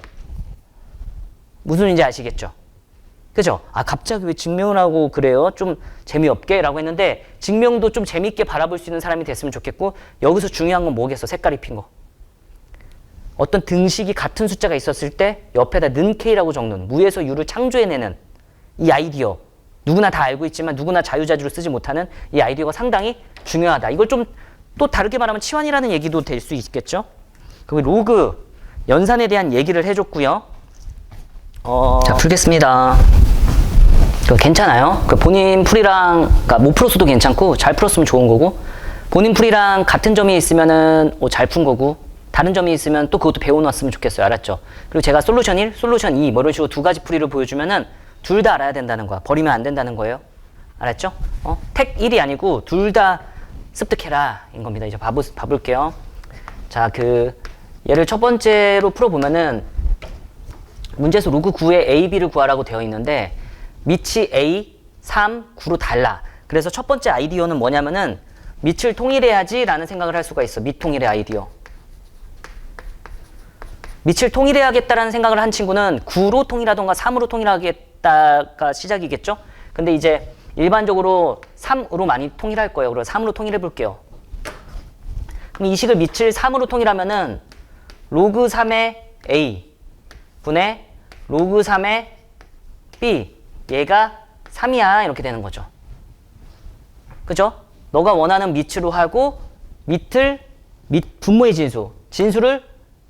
무슨 말인지 아시겠죠? 그죠? 갑자기 왜 증명을 하고 그래요? 좀 재미없게? 라고 했는데 증명도 좀 재미있게 바라볼 수 있는 사람이 됐으면 좋겠고 여기서 중요한 건 뭐겠어? 색깔 입힌 거. 어떤 등식이 같은 숫자가 있었을 때 옆에다 는 K라고 적는 무에서 U를 창조해내는 이 아이디어 누구나 다 알고 있지만 누구나 자유자재로 쓰지 못하는 이 아이디어가 상당히 중요하다. 이걸 좀 또 다르게 말하면 치환이라는 얘기도 될 수 있겠죠. 그리고 로그, 연산에 대한 얘기를 해줬고요. 자, 풀겠습니다. 괜찮아요. 본인 풀이랑, 그러니까 못 풀었어도 괜찮고, 잘 풀었으면 좋은 거고, 본인 풀이랑 같은 점이 있으면은 잘 푼 거고, 다른 점이 있으면 또 그것도 배워놨으면 좋겠어요. 알았죠? 그리고 제가 솔루션 1, 솔루션 2, 뭐 이런 식으로 두 가지 풀이를 보여주면은 둘 다 알아야 된다는 거야. 버리면 안 된다는 거예요. 알았죠? 택 1이 아니고 둘 다 습득해라. 인 겁니다. 이제 봐볼게요. 자, 얘를 첫 번째로 풀어보면은 문제에서 로그 9에 A, B를 구하라고 되어 있는데 밑이 A, 3, 9로 달라. 그래서 첫 번째 아이디어는 뭐냐면은 밑을 통일해야지 라는 생각을 할 수가 있어. 밑 통일의 아이디어. 밑을 통일해야겠다라는 생각을 한 친구는 9로 통일하던가 3으로 통일하겠다가 시작이겠죠? 근데 이제 일반적으로 3으로 많이 통일할 거예요. 그래서 3으로 통일해 볼게요. 그럼 이 식을 밑을 3으로 통일하면은 로그 3의 A 분의 로그 3의 B, 얘가 3이야 이렇게 되는 거죠. 그죠? 너가 원하는 밑으로 하고 밑을 분모의 진수를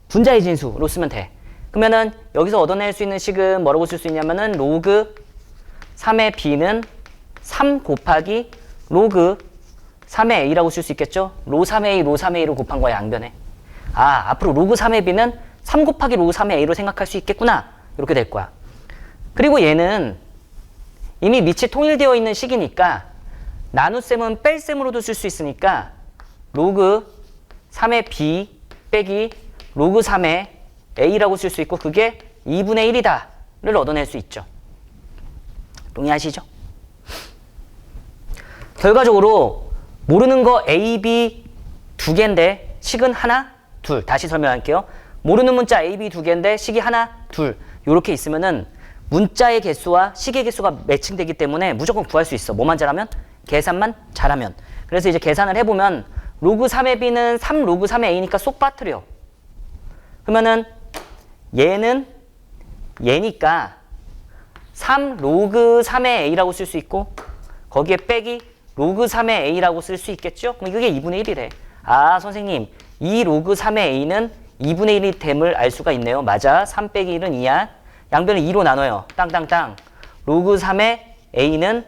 분자의 진수로 쓰면 돼. 그러면은 여기서 얻어낼 수 있는 식은 뭐라고 쓸 수 있냐면은 로그 3의 B는 3 곱하기 로그 3의 A라고 쓸 수 있겠죠? 로 3의 A, 로 3의 A로 곱한 거야, 양변에. 앞으로 로그 3의 B는 3 곱하기 로그 3의 A로 생각할 수 있겠구나. 이렇게 될 거야. 그리고 얘는 이미 밑이 통일되어 있는 식이니까 나눗셈은 뺄셈으로도 쓸 수 있으니까 로그 3의 B 빼기 로그 3의 A라고 쓸 수 있고 그게 2분의 1이다를 얻어낼 수 있죠. 동의하시죠? 결과적으로 모르는 거 A, B 두 개인데 식은 하나, 둘. 다시 설명할게요. 모르는 문자 A, B 두 개인데 식이 하나, 둘. 요렇게 있으면은 문자의 개수와 식의 개수가 매칭되기 때문에 무조건 구할 수 있어. 뭐만 잘하면? 계산만 잘하면. 그래서 이제 계산을 해보면 로그 3의 B는 3 로그 3의 A니까 쏙 빠뜨려. 그러면은 얘는 얘니까 3 로그 3의 A라고 쓸 수 있고 거기에 빼기 로그 3의 A라고 쓸 수 있겠죠? 그럼 이게 2분의 1이래. 선생님 2 로그 3의 A는 2분의 1이 됨을 알 수가 있네요. 맞아. 3 빼기 1은 2야. 양변을 2로 나눠요. 땅땅땅. 로그 3의 A는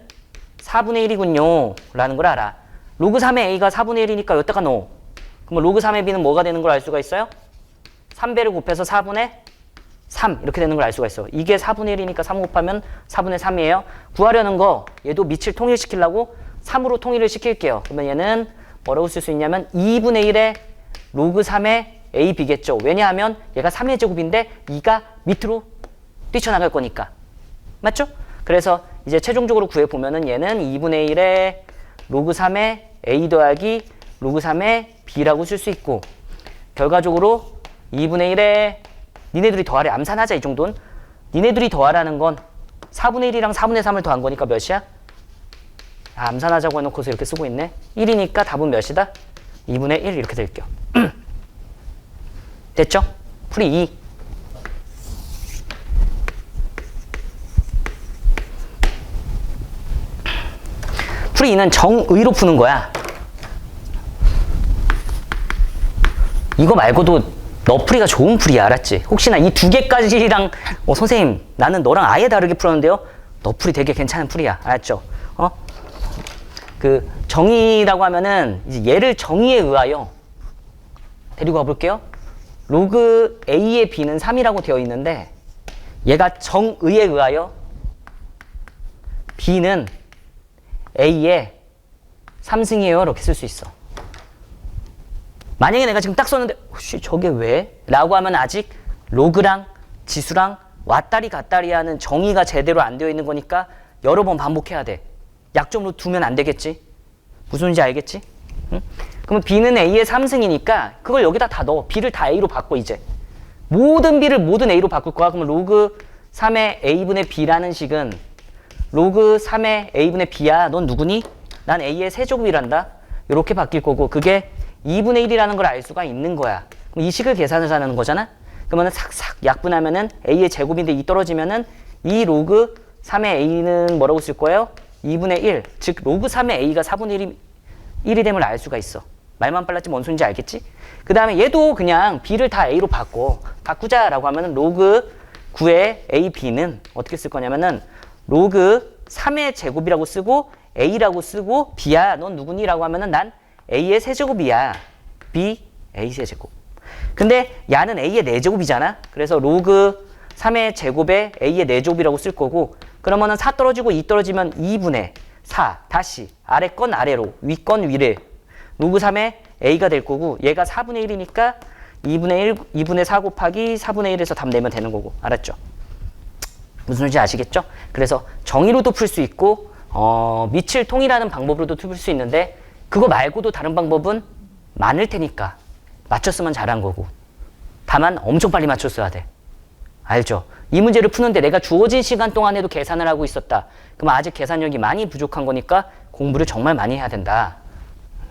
4분의 1이군요. 라는 걸 알아. 로그 3의 A가 4분의 1이니까 여기다가 넣어. 그럼 로그 3의 B는 뭐가 되는 걸 알 수가 있어요? 3배를 곱해서 4분의 3 이렇게 되는 걸 알 수가 있어. 이게 4분의 1이니까 3 곱하면 4분의 3이에요. 구하려는 거 얘도 밑을 통일시키려고 3으로 통일을 시킬게요. 그러면 얘는 뭐라고 쓸 수 있냐면 2분의 1의 로그 3의 AB겠죠. 왜냐하면 얘가 3의 제곱인데 2가 밑으로 뛰쳐나갈 거니까. 맞죠? 그래서 이제 최종적으로 구해보면은 얘는 2분의 1의 로그 3의 A 더하기 로그 3의 B라고 쓸 수 있고 결과적으로 2분의 1에 니네들이 더하래. 암산하자 이 정도는. 니네들이 더하라는 건 4분의 1이랑 4분의 3을 더한 거니까 몇이야? 암산하자고 해놓고서 이렇게 쓰고 있네. 1이니까 답은 몇이다? 2분의 1 이렇게 될게요. 됐죠? 풀이 2. 풀이 2는 정의로 푸는 거야. 이거 말고도 너 풀이가 좋은 풀이야. 알았지? 혹시나 이 두 개까지랑 선생님 나는 너랑 아예 다르게 풀었는데요. 너 풀이 되게 괜찮은 풀이야. 알았죠? 정의라고 하면은 이제 얘를 정의에 의하여 데리고 가볼게요. 로그 A의 B는 3이라고 되어 있는데 얘가 정의에 의하여 B는 A의 3승이에요. 이렇게 쓸 수 있어. 만약에 내가 지금 딱 썼는데 혹시 저게 왜? 라고 하면 아직 로그랑 지수랑 왔다리 갔다리 하는 정의가 제대로 안 되어 있는 거니까 여러 번 반복해야 돼. 약점으로 두면 안 되겠지? 무슨 소리인지 알겠지? 응? 그러면 B는 A의 3승이니까 그걸 여기다 다 넣어. B를 다 A로 바꿔 이제. 모든 B를 모든 A로 바꿀 거야. 그러면 로그 3의 A분의 B라는 식은 로그 3의 A분의 B야. 넌 누구니? 난 A의 세제곱이란다. 이렇게 바뀔 거고 그게 2분의 1이라는 걸 알 수가 있는 거야. 그럼 이 식을 계산을 하는 거잖아? 그러면 싹싹 약분하면은 A의 제곱인데 2 떨어지면은 2 로그 3의 a는 뭐라고 쓸 거예요? 2분의 1. 즉 로그 3의 a가 4분의 1이 됨을 알 수가 있어. 말만 빨랐지 뭔 소린지 알겠지? 그 다음에 얘도 그냥 b를 다 a로 바꾸자라고 하면은 로그 9의 a, b는 어떻게 쓸 거냐면은 로그 3의 제곱이라고 쓰고 a라고 쓰고 b야 넌 누구니? 라고 하면은 난 a의 세제곱이야. b a 세제곱. 근데 야는 a의 4제곱이잖아. 그래서 로그 3의 제곱에 a의 4제곱이라고 쓸 거고 그러면은 4 떨어지고 2 떨어지면 2분의 4 다시 아래 건 아래로 위 건 위를 로그 3의 a가 될 거고 얘가 4분의 1이니까 2분의 4 곱하기 4분의 1에서 답 내면 되는 거고 알았죠? 무슨 소리인지 아시겠죠? 그래서 정의로도 풀 수 있고 밑을 통일하는 방법으로도 풀 수 있는데 그거 말고도 다른 방법은 많을 테니까 맞췄으면 잘한 거고 다만 엄청 빨리 맞췄어야 돼. 알죠? 이 문제를 푸는데 내가 주어진 시간 동안에도 계산을 하고 있었다. 그럼 아직 계산력이 많이 부족한 거니까 공부를 정말 많이 해야 된다.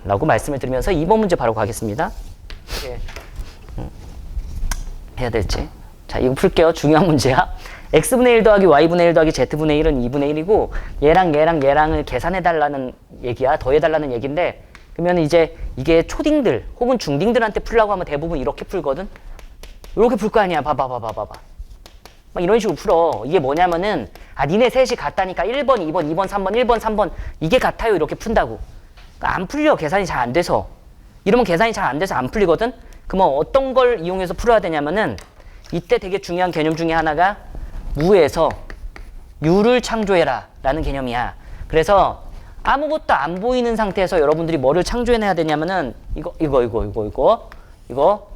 라고 말씀을 드리면서 2번 문제 바로 가겠습니다. 예. 해야 될지. 자, 이거 풀게요. 중요한 문제야. x분의 1 더하기 y분의 1 더하기 z분의 1은 2분의 1이고 얘랑을 계산해달라는 얘기야. 더해달라는 얘기인데 그러면 이제 이게 초딩들 혹은 중딩들한테 풀라고 하면 대부분 이렇게 풀거든. 이렇게 풀 거 아니야. 봐봐. 막 이런 식으로 풀어. 이게 뭐냐면은 니네 셋이 같다니까 1번, 2번, 2번, 3번, 1번, 3번 이게 같아요. 이렇게 푼다고. 그러니까 안 풀려. 계산이 잘 안 돼서. 이러면 계산이 잘 안 돼서 안 풀리거든. 그러면 어떤 걸 이용해서 풀어야 되냐면은 이때 되게 중요한 개념 중에 하나가 무에서 유를 창조해라 라는 개념이야. 그래서 아무것도 안 보이는 상태에서 여러분들이 뭐를 창조해내야 되냐면은 이거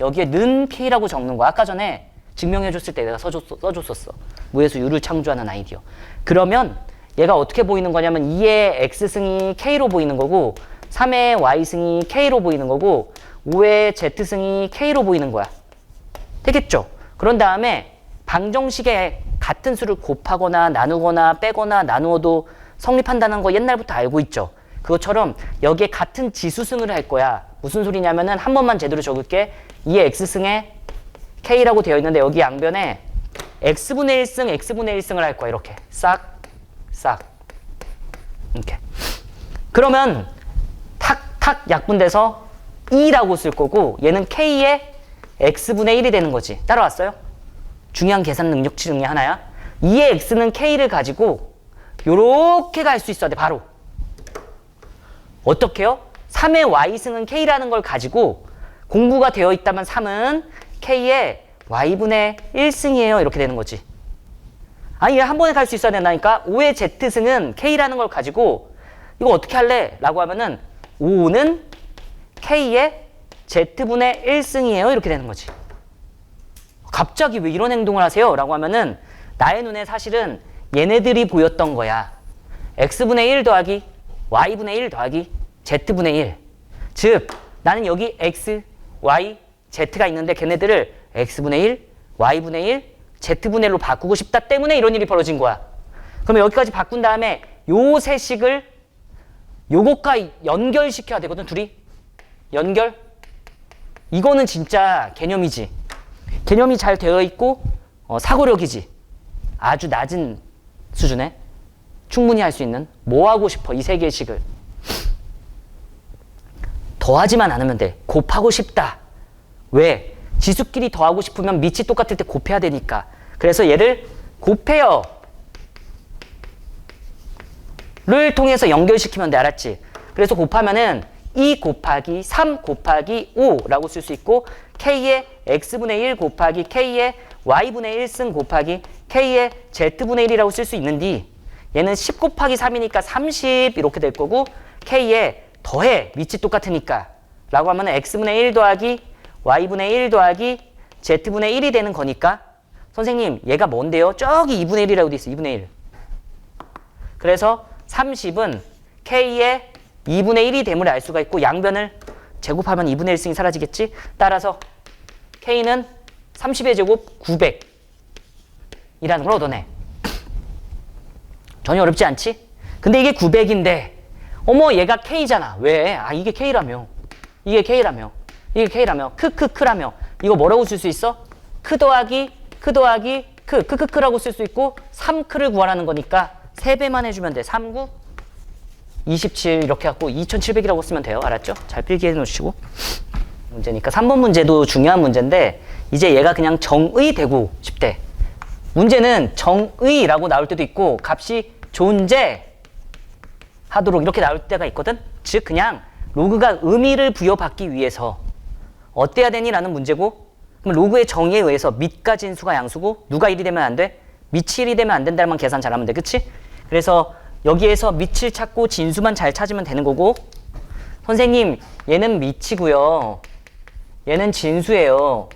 여기에 는 k라고 적는 거야. 아까 전에 증명해줬을 때 내가 써줬었어. 무에서 유를 창조하는 아이디어. 그러면 얘가 어떻게 보이는 거냐면 2의 x승이 k로 보이는 거고 3의 y승이 k로 보이는 거고 5의 z승이 k로 보이는 거야. 되겠죠? 그런 다음에 방정식에 같은 수를 곱하거나 나누거나 빼거나 나누어도 성립한다는 거 옛날부터 알고 있죠. 그것처럼 여기에 같은 지수승을 할 거야. 무슨 소리냐면은 한 번만 제대로 적을게. 2의 x승에 k라고 되어 있는데 여기 양변에 x분의 1승, x분의 1승을 할 거야. 이렇게 싹 이렇게. 그러면 탁 약분돼서 2라고 쓸 거고 얘는 k의 x분의 1이 되는 거지. 따라왔어요? 중요한 계산 능력치 중에 하나야. 2의 x는 k를 가지고 요렇게 갈 수 있어야 돼. 바로. 어떻게요? 3의 y승은 k라는 걸 가지고 공부가 되어 있다면 3은 k의 y분의 1승이에요. 이렇게 되는 거지. 아니 한 번에 갈 수 있어야 된다니까. 5의 z승은 k라는 걸 가지고 이거 어떻게 할래? 라고 하면은 5는 k의 z분의 1승이에요. 이렇게 되는 거지. 갑자기 왜 이런 행동을 하세요? 라고 하면은 나의 눈에 사실은 얘네들이 보였던 거야. x분의 1 더하기 y분의 1 더하기 z분의 1. 즉 나는 여기 x, y, z가 있는데 걔네들을 x분의 1, y분의 1, z분의 1로 바꾸고 싶다 때문에 이런 일이 벌어진 거야. 그러면 여기까지 바꾼 다음에 요 세 식을 요것과 연결시켜야 되거든. 둘이. 연결. 이거는 진짜 개념이지. 개념이 잘 되어 있고 사고력이지. 아주 낮은 수준에 충분히 할 수 있는. 뭐 하고 싶어? 이 세 개의 식을. 더하지만 않으면 돼. 곱하고 싶다. 왜? 지수끼리 더하고 싶으면 밑이 똑같을 때 곱해야 되니까. 그래서 얘를 곱해요. 를 통해서 연결시키면 돼. 알았지? 그래서 곱하면은 2 곱하기 3 곱하기 5라고 쓸 수 있고 k의 x분의 1 곱하기 k의 y분의 1승 곱하기 k의 z분의 1이라고 쓸 수 있는데 얘는 10 곱하기 3이니까 30 이렇게 될 거고 k의 더해 밑이 똑같으니까 라고 하면 x분의 1 더하기 y분의 1 더하기 z분의 1이 되는 거니까 선생님 얘가 뭔데요? 저기 2분의 1이라고 돼 있어. 2분의 1. 그래서 30은 k의 2분의 1이 됨을 알 수가 있고 양변을 제곱하면 2분의 1승이 사라지겠지? 따라서 k는 30의 제곱 900이라는 걸 얻어내. 전혀 어렵지 않지? 근데 이게 900인데 어머 얘가 k잖아. 왜? 이게 k라며. 이게 k라며. 크라며. 이거 뭐라고 쓸 수 있어? 크 더하기 크크크라고 쓸 수 있고 3크를 구하라는 거니까 3배만 해주면 돼. 3, 9, 27 이렇게 갖고 2700이라고 쓰면 돼요. 알았죠? 잘 필기해 놓으시고. 문제니까 3번 문제도 중요한 문제인데 이제 얘가 그냥 정의 되고 싶대. 문제는 정의라고 나올 때도 있고 값이 존재하도록 이렇게 나올 때가 있거든. 즉 그냥 로그가 의미를 부여받기 위해서 어때야 되니? 라는 문제고, 그럼 로그의 정의에 의해서 밑과 진수가 양수고 누가 1이 되면 안 돼? 밑이 1이 되면 안 된다만 계산 잘하면 돼. 그치? 그래서 여기에서 밑을 찾고 진수만 잘 찾으면 되는 거고, 선생님 얘는 밑이고요, 얘는 진수예요.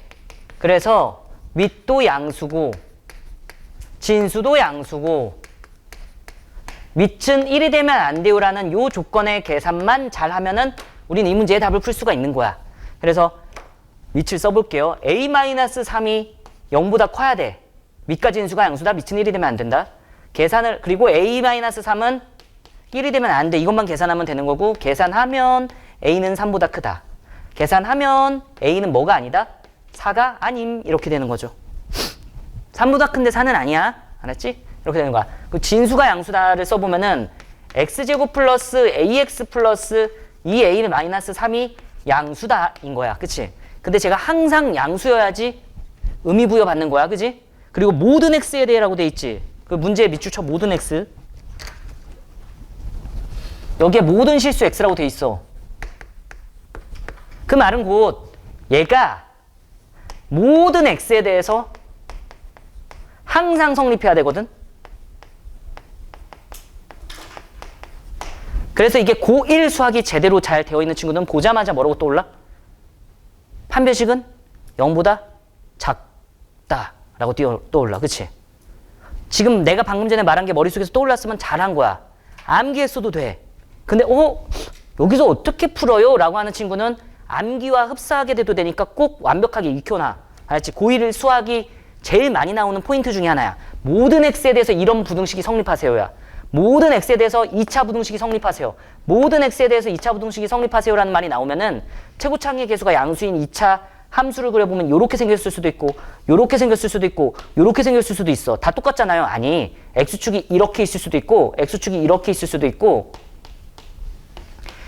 그래서 밑도 양수고 진수도 양수고 밑은 1이 되면 안 돼요 라는 요 조건의 계산만 잘하면은 우린 이 문제의 답을 풀 수가 있는 거야. 그래서 밑을 써볼게요. a-3이 0보다 커야 돼. 밑과 진수가 양수다. 밑은 1이 되면 안 된다. 계산을, 그리고 a-3은 1이 되면 안 돼. 이것만 계산하면 되는 거고, 계산하면 a는 3보다 크다. 계산하면 a는 뭐가 아니다? 4가 아님. 이렇게 되는 거죠. 3보다 큰데 4는 아니야. 알았지? 이렇게 되는 거야. 그 진수가 양수다를 써보면은 x제곱 플러스 ax 플러스 2a-3이 양수다인 거야. 그치? 근데 제가 항상 양수여야지 의미 부여받는 거야. 그치? 그리고 모든 x에 대해라고 돼 있지. 그 문제의 밑줄 쳐. 모든 x. 여기에 모든 실수 x라고 돼 있어. 그 말은 곧 얘가 모든 x에 대해서 항상 성립해야 되거든. 그래서 이게 고1 수학이 제대로 잘 되어 있는 친구는 보자마자 뭐라고 떠올라? 판별식은 0보다 작다라고 떠올라. 그치? 지금 내가 방금 전에 말한 게 머릿속에서 떠올랐으면 잘한 거야. 암기했어도 돼. 근데 여기서 어떻게 풀어요? 라고 하는 친구는 암기와 흡사하게 돼도 되니까 꼭 완벽하게 익혀놔. 알았지? 고1 수학이 제일 많이 나오는 포인트 중에 하나야. 모든 x에 대해서 이런 부등식이 성립하세요야. 모든 x에 대해서 2차 부등식이 성립하세요. 모든 x에 대해서 2차 부등식이 성립하세요라는 말이 나오면은 최고창의 계수가 양수인 2차 함수를 그려보면 요렇게 생겼을 수도 있고, 요렇게 생겼을 수도 있고, 요렇게 생겼을 수도 있어. 다 똑같잖아요. 아니, x축이 이렇게 있을 수도 있고, x축이 이렇게 있을 수도 있고,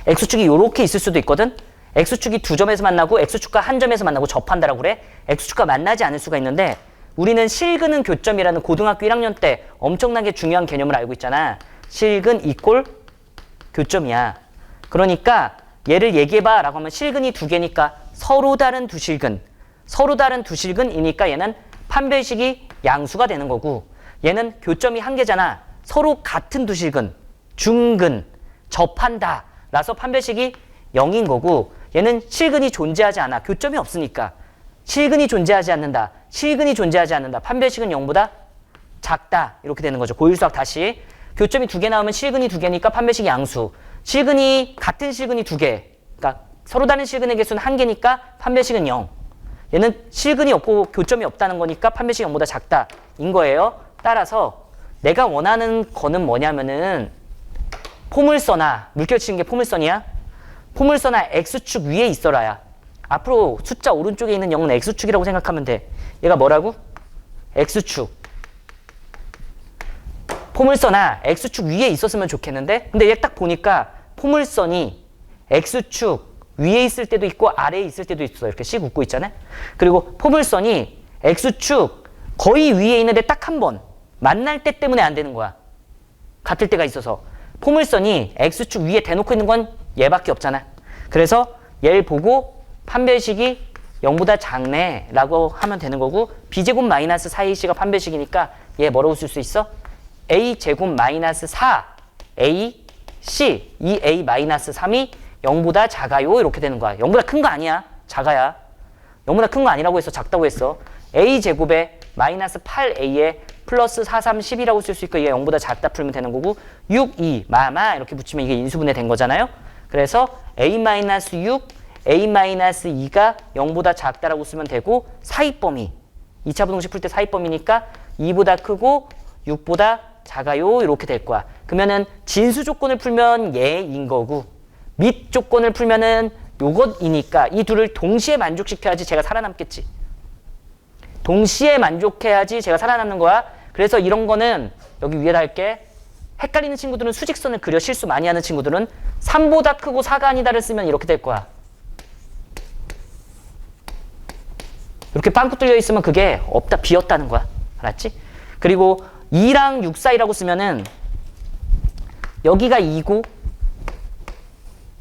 x축이 요렇게 있을 수도 있거든. x축이 두 점에서 만나고 x축과 한 점에서 만나고 접한다라고 그래. x축과 만나지 않을 수가 있는데, 우리는 실근은 교점이라는 고등학교 1학년 때 엄청나게 중요한 개념을 알고 있잖아. 실근 이꼴 교점이야. 그러니까 얘를 얘기해봐 라고 하면 실근이 두 개니까 서로 다른 두 실근, 서로 다른 두 실근이니까 얘는 판별식이 양수가 되는 거고, 얘는 교점이 한 개잖아. 서로 같은 두 실근, 중근, 접한다 라서 판별식이 0인 거고, 얘는 실근이 존재하지 않아. 교점이 없으니까. 실근이 존재하지 않는다. 실근이 존재하지 않는다. 판별식은 0보다 작다. 이렇게 되는 거죠. 고1 수학 다시. 교점이 두 개 나오면 실근이 두 개니까 판별식이 양수. 실근이 같은 실근이 두 개. 그러니까 서로 다른 실근의 개수는 한 개니까 판별식은 0. 얘는 실근이 없고 교점이 없다는 거니까 판별식이 0보다 작다. 인 거예요. 따라서 내가 원하는 거는 뭐냐면은 포물선아. 물결 치는 게 포물선이야. 포물선아 x축 위에 있어라야. 앞으로 숫자 오른쪽에 있는 0은 x축이라고 생각하면 돼. 얘가 뭐라고? x축. 포물선아 x축 위에 있었으면 좋겠는데, 근데 얘 딱 보니까 포물선이 x축 위에 있을 때도 있고 아래에 있을 때도 있어. 이렇게 씩 웃고 있잖아요. 그리고 포물선이 x축 거의 위에 있는데 딱 한 번 만날 때 때문에 안 되는 거야. 같을 때가 있어서. 포물선이 x축 위에 대놓고 있는 건 얘밖에 없잖아. 그래서 얘를 보고 판별식이 0보다 작네 라고 하면 되는 거고, b제곱 마이너스 4ac가 판별식이니까 얘 뭐라고 쓸 수 있어? a제곱 마이너스 4ac 2a 마이너스 3이 0보다 작아요. 이렇게 되는 거야. 0보다 큰 거 아니야. 작아야. 0보다 큰 거 아니라고 했어. 작다고 했어. a제곱에 마이너스 8a에 플러스 4, 3, 10이라고 쓸 수 있고, 얘가 0보다 작다 풀면 되는 거고, 6, 2, 마마 이렇게 붙이면 이게 인수분해 된 거잖아요. 그래서 a-6, a-2가 0보다 작다라고 쓰면 되고, 사입범위 2차 부등식 풀 때 사입범위니까 2보다 크고 6보다 작아요. 이렇게 될 거야. 그러면은 진수 조건을 풀면 얘인 거고, 밑 조건을 풀면은 요것이니까 이 둘을 동시에 만족시켜야지 제가 살아남겠지. 동시에 만족해야지 제가 살아남는 거야. 그래서 이런 거는 여기 위에다 할게. 헷갈리는 친구들은 수직선을 그려 실수 많이 하는 친구들은 3보다 크고 4가 아니다를 쓰면 이렇게 될 거야. 이렇게 빵꾸 뚫려 있으면 그게 없다, 비었다는 거야. 알았지? 그리고 2랑 6 사이라고 쓰면은 여기가 2고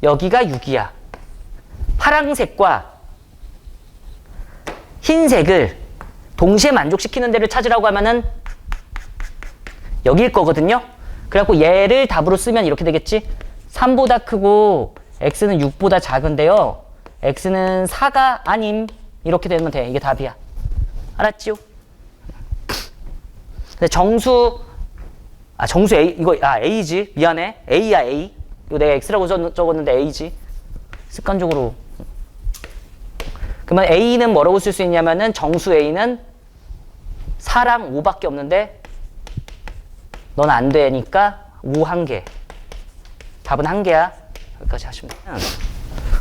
여기가 6이야. 파란색과 흰색을 동시에 만족시키는 데를 찾으라고 하면은 여기일 거거든요. 그래갖고 얘를 답으로 쓰면 이렇게 되겠지. 3보다 크고 x는 6보다 작은데요. x는 4가 아님. 이렇게 되면 돼. 이게 답이야. 알았지요? 근데 정수 A, 이거, A지. 미안해. A야, A. 이거 내가 X라고 적었는데 A지. 습관적으로. 그러면 A는 뭐라고 쓸 수 있냐면은 정수 A는 4랑 5밖에 없는데 넌 안 되니까 5 1개. 답은 1개야. 여기까지 하시면 돼요.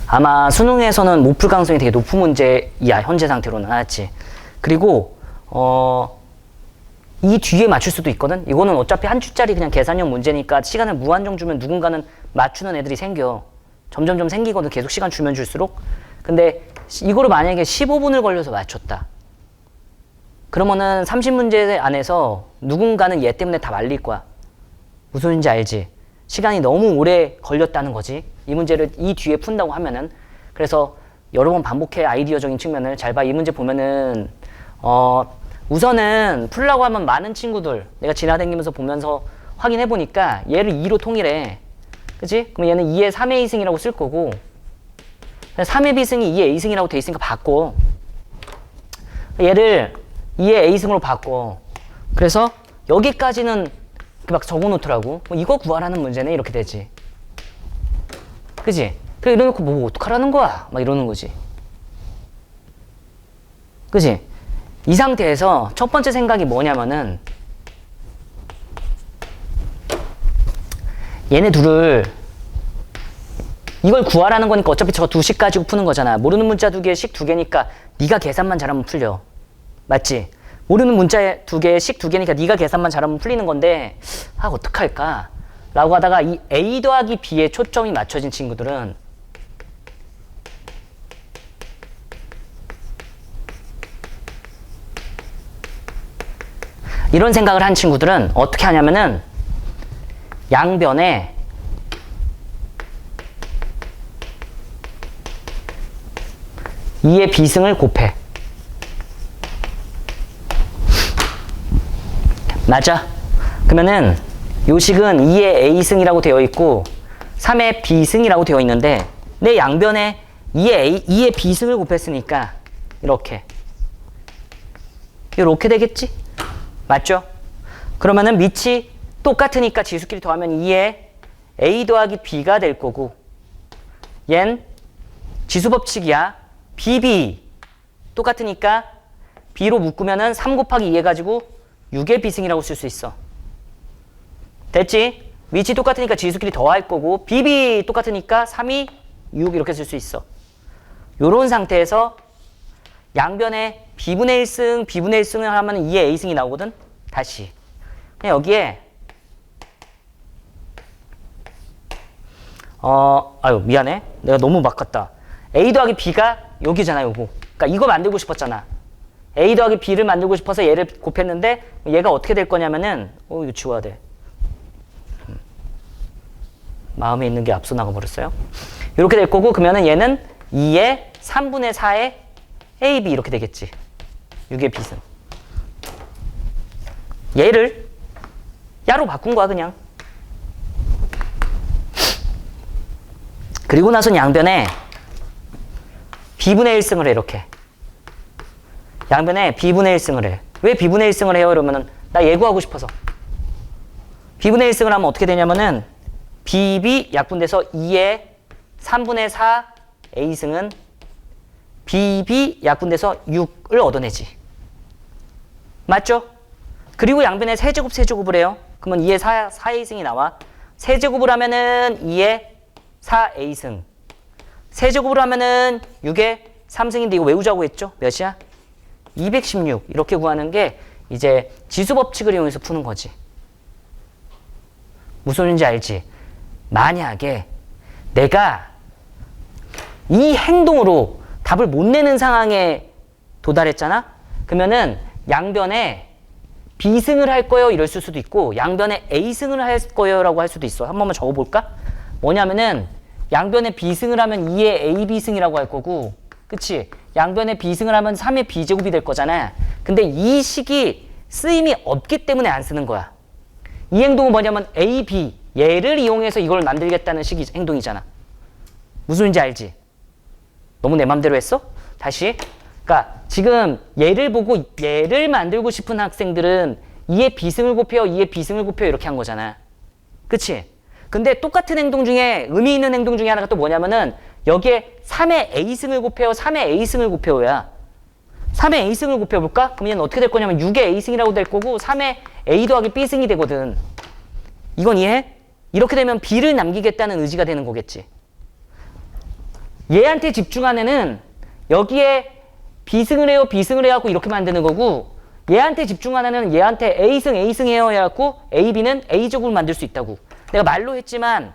아마 수능에서는 못 풀 가능성이 되게 높은 문제야. 현재 상태로는. 알았지? 그리고 이 뒤에 맞출 수도 있거든. 이거는 어차피 한 주짜리 그냥 계산형 문제니까 시간을 무한정 주면 누군가는 맞추는 애들이 생겨. 점점점 생기거든. 계속 시간 주면 줄수록. 근데 이거를 만약에 15분을 걸려서 맞췄다. 그러면은 30문제 안에서 누군가는 얘 때문에 다 말릴 거야. 무슨 소리인지 알지? 시간이 너무 오래 걸렸다는 거지. 이 문제를 이 뒤에 푼다고 하면은. 그래서 여러 번 반복해. 아이디어적인 측면을 잘 봐. 이 문제 보면은 우선은 풀라고 하면 많은 친구들 내가 지나다니면서 보면서 확인해 보니까 얘를 2로 통일해. 그치? 그럼 얘는 2의 3의 2승이라고 쓸 거고 3의 b승이 2의 a승이라고 돼 있으니까 바꿔. 얘를 2의 a승으로 바꿔. 그래서 여기까지는 막 적어 놓더라고. 이거 구하라는 문제네. 이렇게 되지. 그치? 그래 이래놓고 뭐 어떡하라는 거야? 막 이러는 거지. 그치? 이 상태에서 첫 번째 생각이 뭐냐면은 얘네 둘을 이걸 구하라는 거니까 어차피 저 2식 가지고 푸는 거잖아. 모르는 문자 2개에 식 2개니까 네가 계산만 잘하면 풀려. 맞지? 모르는 문자 2개에 식 2개니까 네가 계산만 잘하면 풀리는 건데 어떡할까? 라고 하다가 이 A 더하기 B에 초점이 맞춰진 친구들은 이런 생각을 한 친구들은 어떻게 하냐면은 양변에 이의 비승을 곱해. 맞아? 그러면은 요 식은 2의 a승이라고 되어 있고 3의 b승이라고 되어 있는데 내 양변에 2의 b승을 곱했으니까 이렇게 되겠지? 맞죠? 그러면은 밑이 똑같으니까 지수끼리 더하면 2의 a 더하기 b가 될 거고 얜 지수법칙이야. bb 똑같으니까 b로 묶으면은 3 곱하기 2 해가지고 6의 b승이라고 쓸 수 있어. 됐지? 위치 똑같으니까 지수끼리 더할 거고 bb 똑같으니까 3이 6 이렇게 쓸 수 있어. 요런 상태에서 양변에 b분의 1승, b분의 1승을 하면 2의 a승이 나오거든? 다시 그냥 여기에 아유 미안해. 내가 너무 바꿨다. a 더하기 b가 여기잖아 요거. 그러니까 이거 만들고 싶었잖아. a 더하기 b를 만들고 싶어서 얘를 곱했는데 얘가 어떻게 될 거냐면은 이거 지워야 돼. 마음에 있는 게 앞서 나가 버렸어요. 이렇게 될 거고 그러면은 얘는 2의 3분의 4의 ab 이렇게 되겠지. 6의 b승. 얘를 야로 바꾼 거야 그냥. 그리고 나선 양변에 b분의 1승을 해 이렇게. 양변에 b분의 1승을 해. 왜 b분의 1승을 해요? 이러면은 나 예고하고 싶어서. b분의 1승을 하면 어떻게 되냐면은 bb 약분돼서 2의 3분의 4 a승은 bb 약분돼서 6을 얻어내지. 맞죠? 그리고 양변에 세제곱을 해요. 그러면 2의 4a승이 나와. 세제곱을 하면은 2의 4a승. 세제곱을 하면은 6의 3승인데 이거 외우자고 했죠? 몇이야? 216 이렇게 구하는 게 이제 지수법칙을 이용해서 푸는 거지. 무슨 소리인지 알지? 만약에 내가 이 행동으로 답을 못 내는 상황에 도달했잖아? 그러면은 양변에 B승을 할 거예요 이럴 수도 있고 양변에 A승을 할 거예요 라고 할 수도 있어. 한 번만 적어볼까? 뭐냐면은 양변에 B승을 하면 2의 AB승이라고 할 거고 그치? 양변에 B승을 하면 3의 B제곱이 될 거잖아. 근데 이 식이 쓰임이 없기 때문에 안 쓰는 거야. 이 행동은 뭐냐면 A, B 얘를 이용해서 이걸 만들겠다는 식이 행동이잖아. 무슨 소리인지 알지? 너무 내 맘대로 했어? 다시. 그러니까 지금 얘를 보고 얘를 만들고 싶은 학생들은 2의 B승을 곱해요, 2의 B승을 곱해요 이렇게 한 거잖아. 그치? 근데 똑같은 행동 중에 의미 있는 행동 중에 하나가 또 뭐냐면은 여기에 3의 A승을 곱해요, 3의 A승을 곱해요야. 3의 A승을 곱해볼까? 그럼 얘는 어떻게 될 거냐면 6의 A승이라고 될 거고 3의 A 더하기 B승이 되거든. 이건 이해해? 이렇게 되면 B를 남기겠다는 의지가 되는 거겠지. 얘한테 집중한 애는 여기에 B승을 해요, B승을 해갖고 이렇게 만드는 거고 얘한테 집중한 애는 얘한테 A승, A승 해요 해갖고 A, B는 A제곱을 만들 수 있다고. 내가 말로 했지만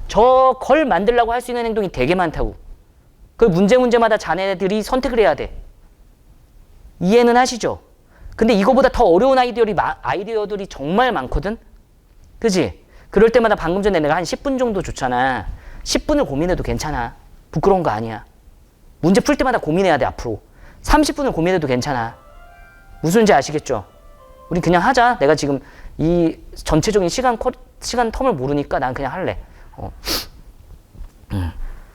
저걸 만들려고 할 수 있는 행동이 되게 많다고. 그 문제마다 자네들이 선택을 해야 돼. 이해는 하시죠? 근데 이거보다 더 어려운 아이디어들이 정말 많거든? 그지? 그럴 때마다 방금 전에 내가 한 10분 정도 줬잖아. 10분을 고민해도 괜찮아. 부끄러운 거 아니야. 문제 풀 때마다 고민해야 돼 앞으로. 30분을 고민해도 괜찮아. 무슨 지 아시겠죠? 우리 그냥 하자. 내가 지금 이 전체적인 시간 텀을 모르니까 난 그냥 할래.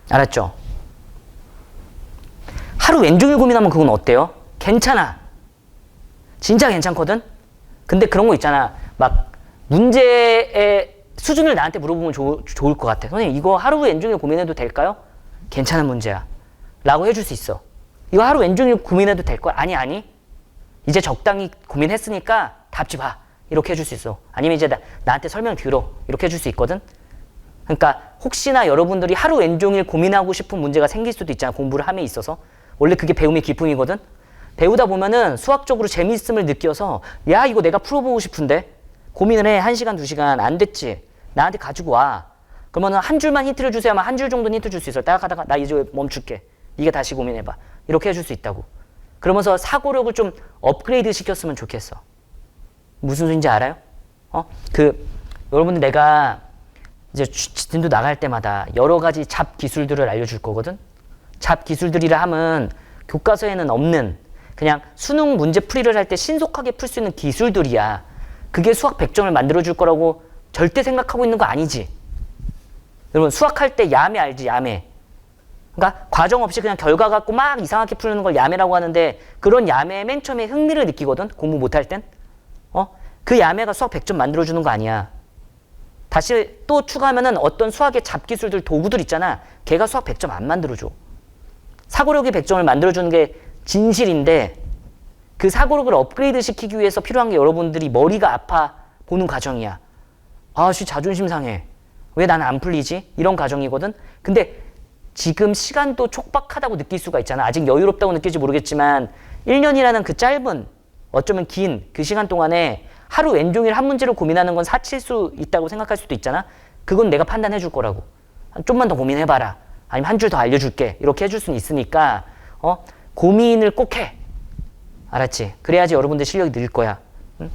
알았죠? 하루 왼종일 고민하면 그건 어때요? 괜찮아. 진짜 괜찮거든? 근데 그런 거 있잖아. 막 문제의 수준을 나한테 물어보면 좋을 것 같아. 선생님 이거 하루 왼종일 고민해도 될까요? 괜찮은 문제야. 라고 해줄 수 있어. 이거 하루 왼종일 고민해도 될 거야? 아니. 이제 적당히 고민했으니까 답지 봐. 이렇게 해줄 수 있어. 아니면 이제 나한테 설명 들어. 이렇게 해줄 수 있거든? 그러니까 혹시나 여러분들이 하루 왼종일 고민하고 싶은 문제가 생길 수도 있잖아. 공부를 함에 있어서. 원래 그게 배움의 기쁨이거든? 배우다 보면은 수학적으로 재미있음을 느껴서 야 이거 내가 풀어보고 싶은데 고민을 해. 1시간, 2시간 안 됐지? 나한테 가지고 와. 그러면은 한 줄만 힌트를 주세요 하면 한 줄 정도는 힌트 줄 수 있어. 딱 하다가 나 이제 멈출게. 네가 다시 고민해봐. 이렇게 해줄 수 있다고. 그러면서 사고력을 좀 업그레이드 시켰으면 좋겠어. 무슨 소리인지 알아요? 여러분들 내가 이제 진도 나갈 때마다 여러 가지 잡 기술들을 알려줄 거거든? 잡 기술들이라 하면 교과서에는 없는 그냥 수능 문제 풀이를 할 때 신속하게 풀 수 있는 기술들이야. 그게 수학 100점을 만들어줄 거라고 절대 생각하고 있는 거 아니지? 여러분 수학할 때 야매 알지? 야매. 그러니까 과정 없이 그냥 결과 갖고 막 이상하게 풀는 걸 야매라고 하는데 그런 야매에 맨 처음에 흥미를 느끼거든? 공부 못할 땐? 그 야매가 수학 100점 만들어주는 거 아니야. 다시 또 추가하면은 어떤 수학의 잡기술들 도구들 있잖아. 걔가 수학 100점 안 만들어줘. 사고력이 100점을 만들어주는 게 진실인데 그 사고력을 업그레이드 시키기 위해서 필요한 게 여러분들이 머리가 아파 보는 과정이야. 아씨 자존심 상해. 왜 나는 안 풀리지? 이런 과정이거든. 근데 지금 시간도 촉박하다고 느낄 수가 있잖아. 아직 여유롭다고 느낄지 모르겠지만 1년이라는 그 짧은 어쩌면 긴 그 시간 동안에 하루 왼종일 한 문제를 고민하는 건 사칠 수 있다고 생각할 수도 있잖아. 그건 내가 판단해 줄 거라고. 좀만 더 고민해봐라. 아니면 한 줄 더 알려줄게. 이렇게 해줄 수는 있으니까 고민을 꼭 해. 알았지? 그래야지 여러분들 실력이 늘 거야. 응?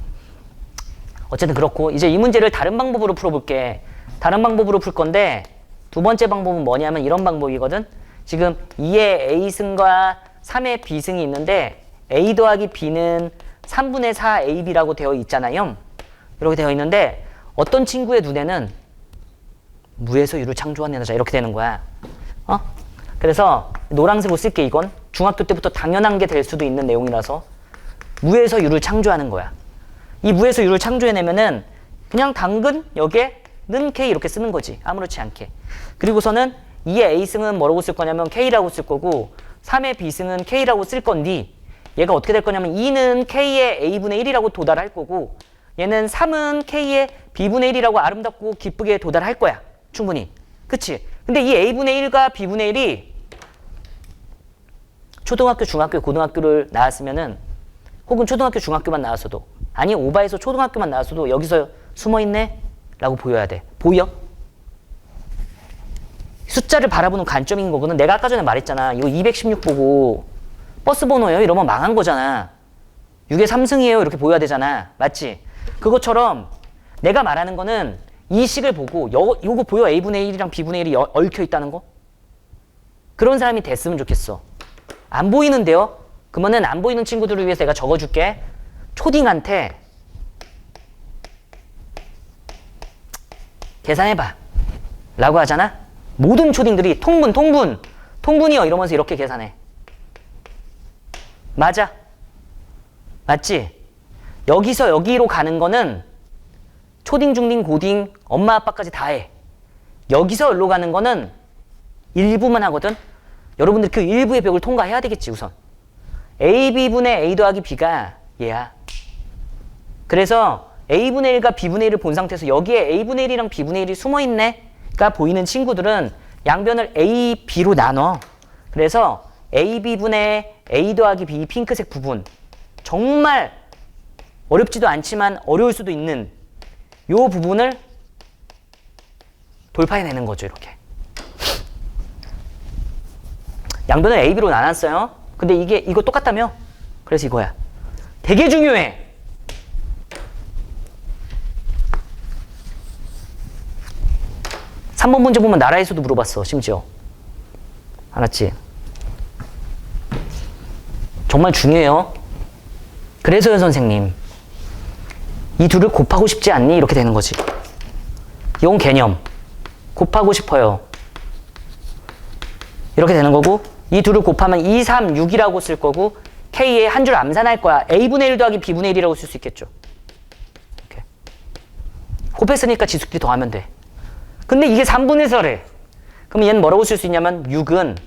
어쨌든 그렇고 이제 이 문제를 다른 방법으로 풀어볼게. 다른 방법으로 풀 건데 두 번째 방법은 뭐냐면 이런 방법이거든. 지금 2의 A승과 3의 B승이 있는데 A 더하기 B는 3분의 4 AB라고 되어 있잖아요. 이렇게 되어 있는데 어떤 친구의 눈에는 무에서 유를 창조한 여자 이렇게 되는 거야. 그래서 노란색으로 쓸게. 이건 중학교 때부터 당연한 게 될 수도 있는 내용이라서 무에서 유를 창조하는 거야. 이 무에서 유를 창조해내면은 그냥 당근 여기에 는 K 이렇게 쓰는 거지. 아무렇지 않게. 그리고서는 2의 A승은 뭐라고 쓸 거냐면 K라고 쓸 거고 3의 B승은 K라고 쓸 건데 얘가 어떻게 될 거냐면 2는 K의 A분의 1이라고 도달할 거고 얘는 3은 K의 B분의 1이라고 아름답고 기쁘게 도달할 거야. 충분히. 그치? 근데 이 A분의 1과 B분의 1이 초등학교, 중학교, 고등학교를 나왔으면은 혹은 초등학교, 중학교만 나왔어도, 아니 오바에서 초등학교만 나왔어도 여기서 숨어있네? 라고 보여야 돼. 보여? 숫자를 바라보는 관점인 거거든. 내가 아까 전에 말했잖아. 이거 216 보고 버스 번호예요? 이러면 망한 거잖아. 6의 3승이에요? 이렇게 보여야 되잖아. 맞지? 그것처럼 내가 말하는 거는 이 식을 보고 요거 보여? A분의 1이랑 B분의 1이 얽혀 있다는 거? 그런 사람이 됐으면 좋겠어. 안 보이는데요? 그러면은 안 보이는 친구들을 위해서 내가 적어줄게. 초딩한테 계산해봐 라고 하잖아. 모든 초딩들이 통분이요 이러면서 이렇게 계산해. 맞아. 맞지? 여기서 여기로 가는 거는 초딩, 중딩, 고딩, 엄마, 아빠까지 다 해. 여기서 여기로 가는 거는 일부만 하거든. 여러분들 그 일부의 벽을 통과해야 되겠지 우선. AB분의 A 더하기 B가 얘야. 그래서 A분의 1과 B분의 1을 본 상태에서 여기에 A분의 1이랑 B분의 1이 숨어있네가 보이는 친구들은 양변을 A, B로 나눠. 그래서 AB분의 A 더하기 B 핑크색 부분, 정말 어렵지도 않지만 어려울 수도 있는 요 부분을 돌파해내는 거죠. 이렇게 양변을 A, B로 나눴어요. 근데 이거 똑같다며? 그래서 이거야. 되게 중요해. (3번) 문제 보면 나라에서도 물어봤어. 심지어 알았지? 정말 중요해요. 그래서요 선생님, 이 둘을 곱하고 싶지 않니? 이렇게 되는 거지. 이건 개념. 곱하고 싶어요. 이렇게 되는 거고, 이 둘을 곱하면 2, 3, 6이라고 쓸 거고, K에 한 줄 암산할 거야. A분의 1 더하기 B분의 1이라고 쓸 수 있겠죠. 이렇게. 곱했으니까 지수끼리 더하면 돼. 근데 이게 3분의 4래. 그럼 얘는 뭐라고 쓸 수 있냐면 6은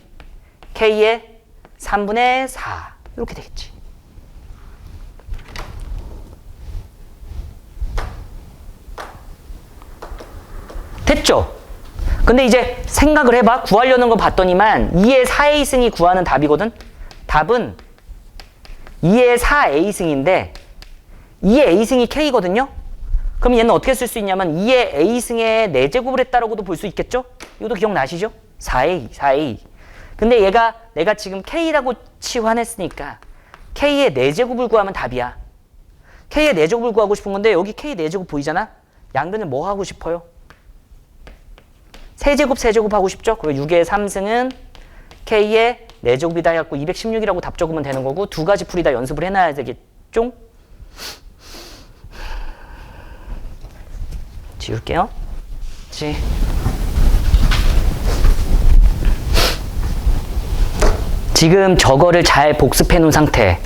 K의 3분의 4 이렇게 되겠지. 됐죠? 근데 이제 생각을 해봐. 구하려는 거 봤더니만 2의 4A승이 구하는 답이거든. 답은 2의 4A승인데 2의 A승이 K거든요. 그럼 얘는 어떻게 쓸 수 있냐면 2의 A승의 4제곱을 했다라고도 볼 수 있겠죠? 이것도 기억나시죠? 4A. 근데 얘가 내가 지금 K라고 치환했으니까 K의 4제곱을 구하면 답이야. K의 4제곱을 구하고 싶은 건데 여기 K 4제곱 보이잖아? 양변을 뭐 하고 싶어요? 세제곱 하고 싶죠? 그리고 6의 3승은 K의 4제곱이다 해갖고 216이라고 답 적으면 되는 거고, 두 가지 풀이 다 연습을 해놔야 되겠죠? 지울게요. 지금 저거를 잘 복습해 놓은 상태,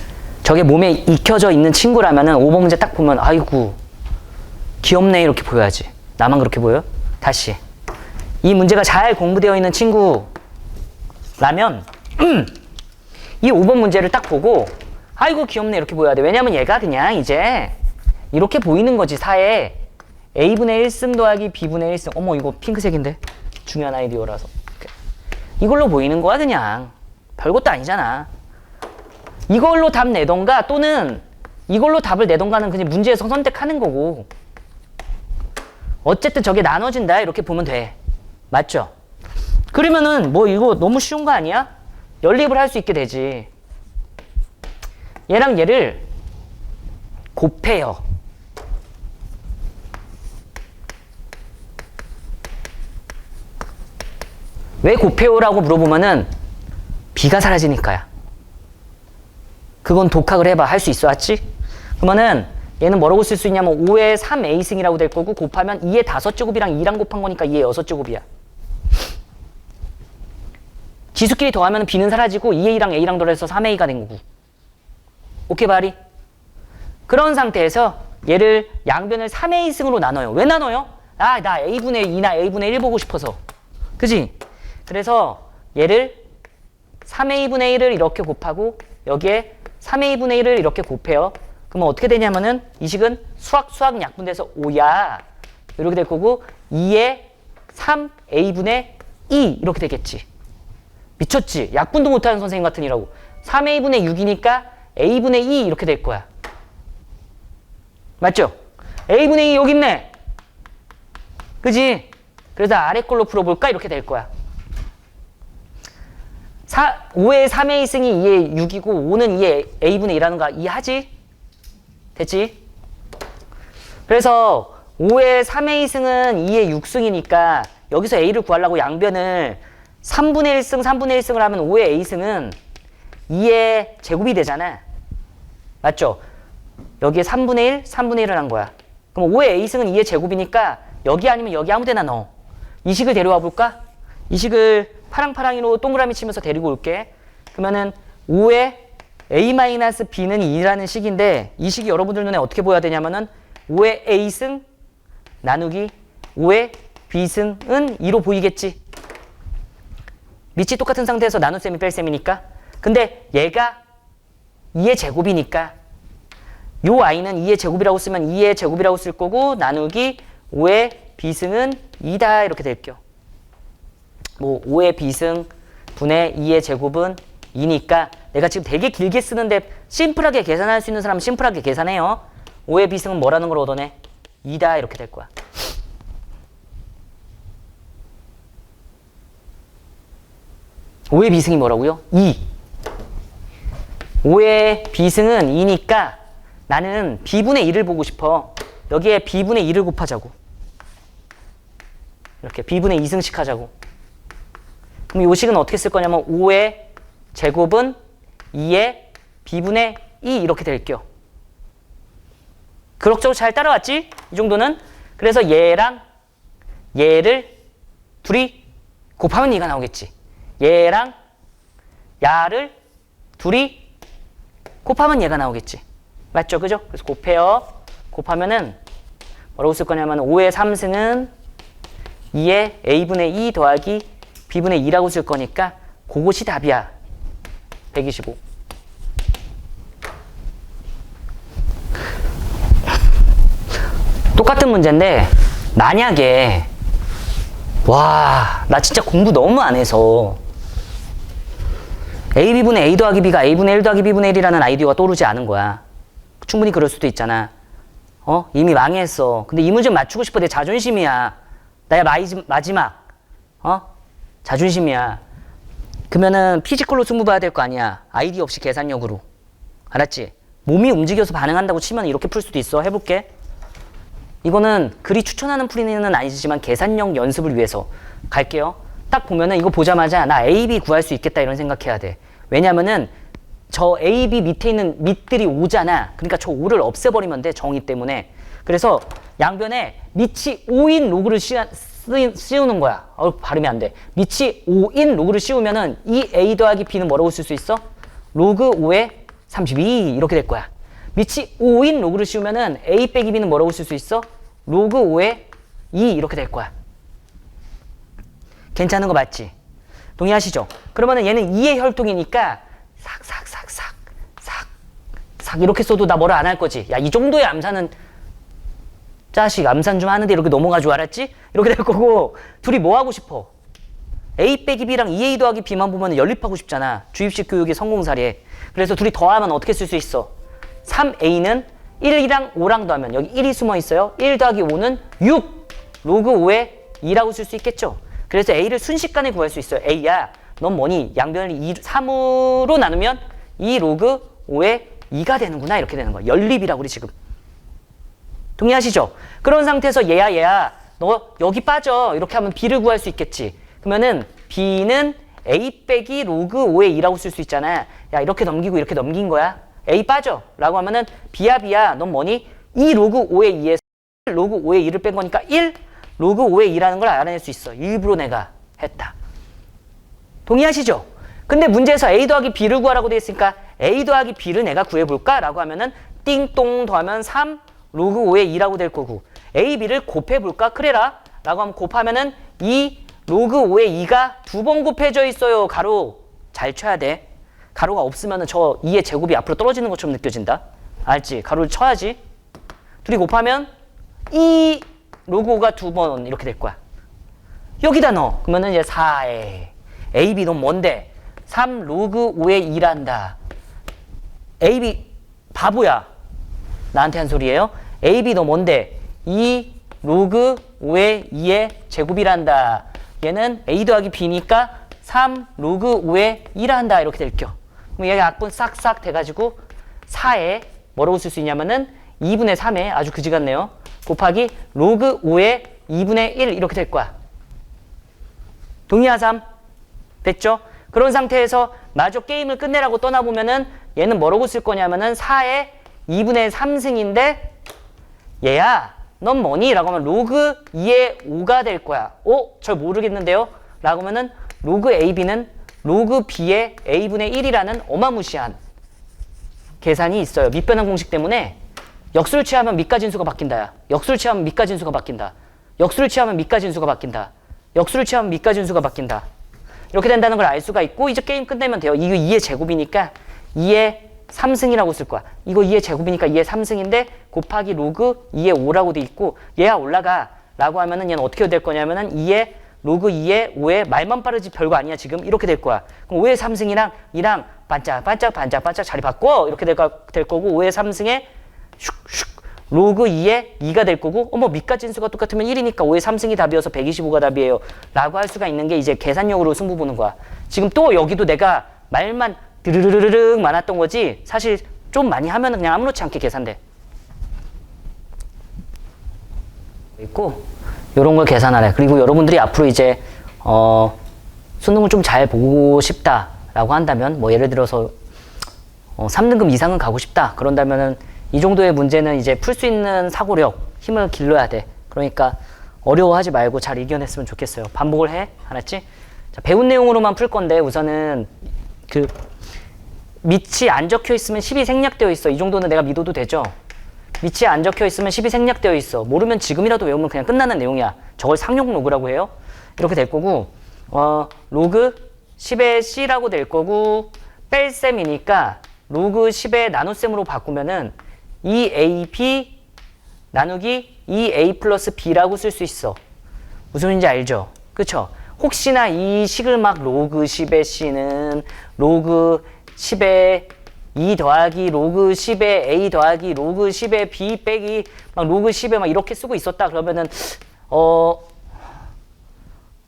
저게 몸에 익혀져 있는 친구라면은 5번 문제 딱 보면 아이고 귀엽네 이렇게 보여야지. 나만 그렇게 보여? 다시. 이 문제가 잘 공부되어 있는 친구라면 이 5번 문제를 딱 보고 아이고 귀엽네 이렇게 보여야 돼. 왜냐면 얘가 그냥 이제 이렇게 보이는 거지. 4에 A분의 1승 더하기 B분의 1승. 어머 이거 핑크색인데 중요한 아이디어라서 이걸로 보이는 거야. 그냥 별것도 아니잖아. 이걸로 답 내던가 또는 이걸로 답을 내던가는 그냥 문제에서 선택하는 거고, 어쨌든 저게 나눠진다 이렇게 보면 돼. 맞죠? 그러면은 뭐 이거 너무 쉬운 거 아니야? 연립을 할 수 있게 되지. 얘랑 얘를 곱해요. 왜 곱해요라고 물어보면은 B가 사라지니까야. 그건 독학을 해봐. 할 수 있어. 맞지? 그러면은 얘는 뭐라고 쓸 수 있냐면 5의 3A승이라고 될 거고, 곱하면 2의 5제곱이랑 2랑 곱한 거니까 2의 6제곱이야. 지수끼리 더하면 B는 사라지고 2A랑 A랑 더해서 3A가 된 거고. 오케이 바리? 그런 상태에서 얘를 양변을 3A승으로 나눠요. 왜 나눠요? 나 A분의 2나 A분의 1 보고 싶어서. 그지? 그래서 얘를 3A분의 1을 이렇게 곱하고 여기에 3A분의 1을 이렇게 곱해요. 그러면 어떻게 되냐면은 이 식은 수학 약분돼서 5야. 이렇게 될 거고 2에 3A분의 2 이렇게 되겠지. 미쳤지? 약분도 못하는 선생님 같으니라고. 3A분의 6이니까 a분의 2 이렇게 될 거야. 맞죠? a분의 2 여기 있네. 그지? 그래서 아래 걸로 풀어볼까? 이렇게 될 거야. 5의 3의 2승이 2의 6이고 5는 2의 a분의 1하는 거 이해하지? 됐지? 그래서 5의 3의 2승은 2의 6승이니까 여기서 a를 구하려고 양변을 3분의 1승, 3분의 1승을 하면 5의 a승은 2의 제곱이 되잖아. 맞죠? 여기에 3분의 1, 3분의 1을 한 거야. 그럼 5의 a승은 2의 제곱이니까 여기 아니면 여기 아무 데나 넣어. 이 식을 데려와 볼까? 이 식을 파랑파랑이로 동그라미 치면서 데리고 올게. 그러면은 5의 a-b는 2라는 식인데 이 식이 여러분들 눈에 어떻게 보여야 되냐면은 5의 a승 나누기 5의 b승은 2로 보이겠지. 밑이 똑같은 상태에서 나눗셈이 뺄셈이니까. 근데 얘가 2의 제곱이니까 요 i는 2의 제곱이라고 쓰면 2의 제곱이라고 쓸 거고 나누기 5의 b승은 2다 이렇게 될게요. 뭐 5의 b승 분의 2의 제곱은 2니까 내가 지금 되게 길게 쓰는데 심플하게 계산할 수 있는 사람은 심플하게 계산해요. 5의 b승은 뭐라는 걸 얻어내? 2다 이렇게 될 거야. 5의 b승이 뭐라고요? 2. 5의 b승은 2니까 나는 b분의 1을 보고 싶어. 여기에 b분의 1을 곱하자고. 이렇게 b분의 2승씩 하자고. 그럼 이 식은 어떻게 쓸 거냐면 5의 제곱은 2의 b분의 2 이렇게 될게요. 그럭저럭 잘 따라왔지? 이 정도는. 그래서 얘랑 얘를 둘이 곱하면 2가 나오겠지. 얘랑 야를 둘이 곱하면 얘가 나오겠지. 맞죠? 그죠? 그래서 곱해요. 곱하면은 뭐라고 쓸 거냐면 5의 3승은 2의 a분의 2 더하기 b분의 2라고 쓸 거니까 그것이 답이야. 125. 똑같은 문제인데 만약에 와, 나 진짜 공부 너무 안 해서 ab분의 a 더하기 b가 a분의 1 더하기 b분의 1이라는 아이디어가 떠오르지 않은 거야. 충분히 그럴 수도 있잖아. 이미 망했어. 근데 이 문제 맞추고 싶어. 내 자존심이야. 나의 마지막. 자존심이야. 그러면은 피지컬로 승부 봐야 될 거 아니야. 아이디어 없이 계산력으로. 알았지? 몸이 움직여서 반응한다고 치면 이렇게 풀 수도 있어. 해볼게. 이거는 그리 추천하는 풀이는 아니지만 계산력 연습을 위해서 갈게요. 딱 보면은 이거 보자마자 나 A, B 구할 수 있겠다 이런 생각해야 돼. 왜냐면은 저 A, B 밑에 있는 밑들이 5잖아. 그러니까 저 5를 없애버리면 돼. 정의 때문에. 그래서 양변에 밑이 5인 로그를 씌우는 거야. 발음이 안 돼. 밑이 5인 로그를 씌우면은 이 A 더하기 B는 뭐라고 쓸 수 있어? 로그 5의 32 이렇게 될 거야. 밑이 5인 로그를 씌우면은 A 빼기 B는 뭐라고 쓸 수 있어? 로그 5의 2 이렇게 될 거야. 괜찮은 거 맞지? 동의하시죠? 그러면은 얘는 2의 혈통이니까 삭 이렇게 써도 나 뭐라 안 할 거지. 야, 이 정도의 암산은 자식 암산 좀 하는데 이렇게 넘어가 줄 알았지? 이렇게 될 거고 둘이 뭐 하고 싶어? A 빼기 B랑 2A 더하기 B만 보면 연립하고 싶잖아. 주입식 교육의 성공 사례. 그래서 둘이 더하면 어떻게 쓸 수 있어? 3A는 1이랑 5랑 더하면 여기 1이 숨어 있어요. 1 더하기 5는 6 로그 5의 2라고 쓸 수 있겠죠. 그래서 A를 순식간에 구할 수 있어요. A야, 넌 뭐니? 양변을 3으로 나누면 2 로그 5의 2가 되는구나. 이렇게 되는 거야. 연립이라고 우리 지금. 동의하시죠? 그런 상태에서 얘야 너 여기 빠져. 이렇게 하면 B를 구할 수 있겠지. 그러면은 B는 A 빼기 로그 5의 2라고 쓸 수 있잖아. 야, 이렇게 넘기고 이렇게 넘긴 거야. A 빠져 라고 하면은 B야 넌 뭐니? 2 로그 5의 2에서 1 로그 5의 2를 뺀 거니까 1 로그 5의 2라는 걸 알아낼 수 있어. 일부러 내가 했다. 동의하시죠? 근데 문제에서 A 더하기 B를 구하라고 돼 있으니까 A 더하기 B를 내가 구해볼까? 라고 하면은 띵똥 더하면 3 로그 5의 2라고 될 거고 A, B를 곱해볼까? 그래라 라고 하면 곱하면은 2 로그 5의 2가 두 번 곱해져 있어요. 가로 잘 쳐야 돼. 가로가 없으면은 저 2의 제곱이 앞으로 떨어지는 것처럼 느껴진다. 알지? 가로를 쳐야지. 둘이 곱하면 2 로그 5가 두 번 이렇게 될 거야. 여기다 넣어. 그러면은 이제 4에 A, B 넌 뭔데? 3 로그 5의 2란다. AB 바보야. 나한테 한 소리예요. AB 너 뭔데? 2 로그 5의 2의 제곱이란다. 얘는 A 더하기 B니까 3 로그 5의 2라 한다. 이렇게 될게요. 그럼 얘가 약분 싹싹 돼가지고 4에 뭐라고 쓸 수 있냐면은 2분의 3에 아주 그지 같네요. 곱하기 로그 5의 2분의 1 이렇게 될 거야. 동의하삼? 됐죠? 그런 상태에서 마저 게임을 끝내라고 떠나보면은 얘는 뭐라고 쓸 거냐면은 4의 2분의 3승인데 얘야 넌 뭐니? 라고 하면 로그 2의 5가 될 거야. 잘 모르겠는데요? 라고 하면은 로그 AB는 로그 B의 A분의 1이라는 어마무시한 계산이 있어요. 밑변환 공식 때문에 역수를 취하면 밑과 진수가 바뀐다. 역수를 취하면 밑과 진수가 바뀐다. 역수를 취하면 밑과 진수가 바뀐다. 역수를 취하면 밑과 진수가 바뀐다. 이렇게 된다는 걸 알 수가 있고 이제 게임 끝내면 돼요. 이거 2의 제곱이니까 2의 3승이라고 쓸 거야. 이거 2의 제곱이니까 2의 3승인데 곱하기 로그 2의 5라고 돼 있고 얘야 올라가 라고 하면은 얘는 어떻게 될 거냐면은 2의 로그 2의 5의 말만 빠르지 별거 아니야 지금 이렇게 될 거야. 그럼 5의 3승이랑 2랑 반짝반짝 자리 바꿔 이렇게 될 거고 5의 3승에 슉슉 로그 2의 2가 될 거고 밑과 진수가 똑같으면 1이니까 5의 3승이 답이어서 125가 답이에요 라고 할 수가 있는 게 이제 계산력으로 승부 보는 거야. 지금 또 여기도 내가 말만 드르르르륵 많았던 거지 사실 좀 많이 하면은 그냥 아무렇지 않게 계산돼 있고 요런 걸 계산하래. 그리고 여러분들이 앞으로 이제 수능을 좀 잘 보고 싶다 라고 한다면 뭐 예를 들어서 3등급 이상은 가고 싶다 그런다면은 이 정도의 문제는 이제 풀 수 있는 사고력, 힘을 길러야 돼. 그러니까 어려워하지 말고 잘 이겨냈으면 좋겠어요. 반복을 해. 알았지? 자, 배운 내용으로만 풀 건데 우선은 그 밑이 안 적혀 있으면 10이 생략되어 있어. 이 정도는 내가 믿어도 되죠? 밑이 안 적혀 있으면 10이 생략되어 있어. 모르면 지금이라도 외우면 그냥 끝나는 내용이야. 저걸 상용 로그라고 해요. 이렇게 될 거고 로그 10의 C라고 될 거고 뺄셈이니까 로그 10의 나눗셈으로 바꾸면은 2AB 나누기 2A 플러스 B라고 쓸 수 있어. 무슨 말인지 알죠? 그쵸? 혹시나 이 식을 막 로그 10의 C는 로그 10의 2 더하기 로그 10의 A 더하기 로그 10의 B 빼기 막 로그 10에 막 이렇게 쓰고 있었다 그러면은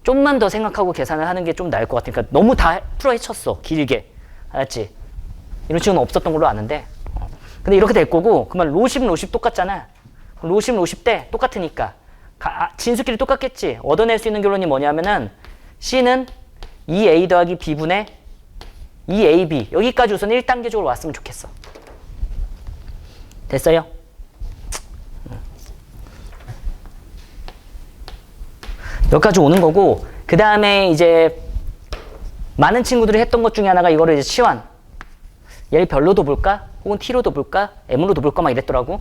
좀만 더 생각하고 계산을 하는 게 좀 나을 것 같으니까 그러니까 너무 다 풀어 헤쳤어 길게. 알았지? 이런 식은 없었던 걸로 아는데 근데 이렇게 될 거고 그러면 로10 똑같잖아. 로10 때 똑같으니까 진수끼리 똑같겠지. 얻어낼 수 있는 결론이 뭐냐면은 C는 2A 더하기 B분의 2AB 여기까지 우선 1단계적으로 왔으면 좋겠어. 됐어요? 여기까지 오는 거고 그 다음에 이제 많은 친구들이 했던 것 중에 하나가 이거를 이제 치환 얘를 별로도 볼까? 혹은 T로도 볼까? M으로도 볼까? 막 이랬더라고.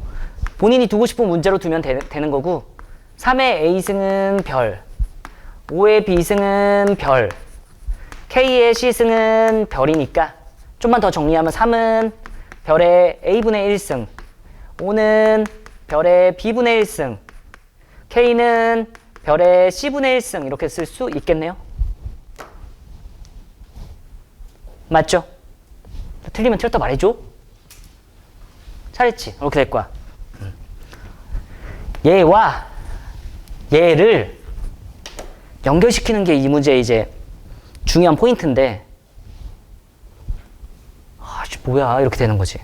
본인이 두고 싶은 문제로 두면 되는 거고 3의 A승은 별 5의 B승은 별 K의 C승은 별이니까 좀만 더 정리하면 3은 별의 A분의 1승 5는 별의 B분의 1승 K는 별의 C분의 1승 이렇게 쓸 수 있겠네요. 맞죠? 틀리면 틀렸다 말해줘. 잘했지? 이렇게 될 거야. 얘와 얘를 연결시키는 게 이 문제의 이제 중요한 포인트인데 뭐야 이렇게 되는 거지.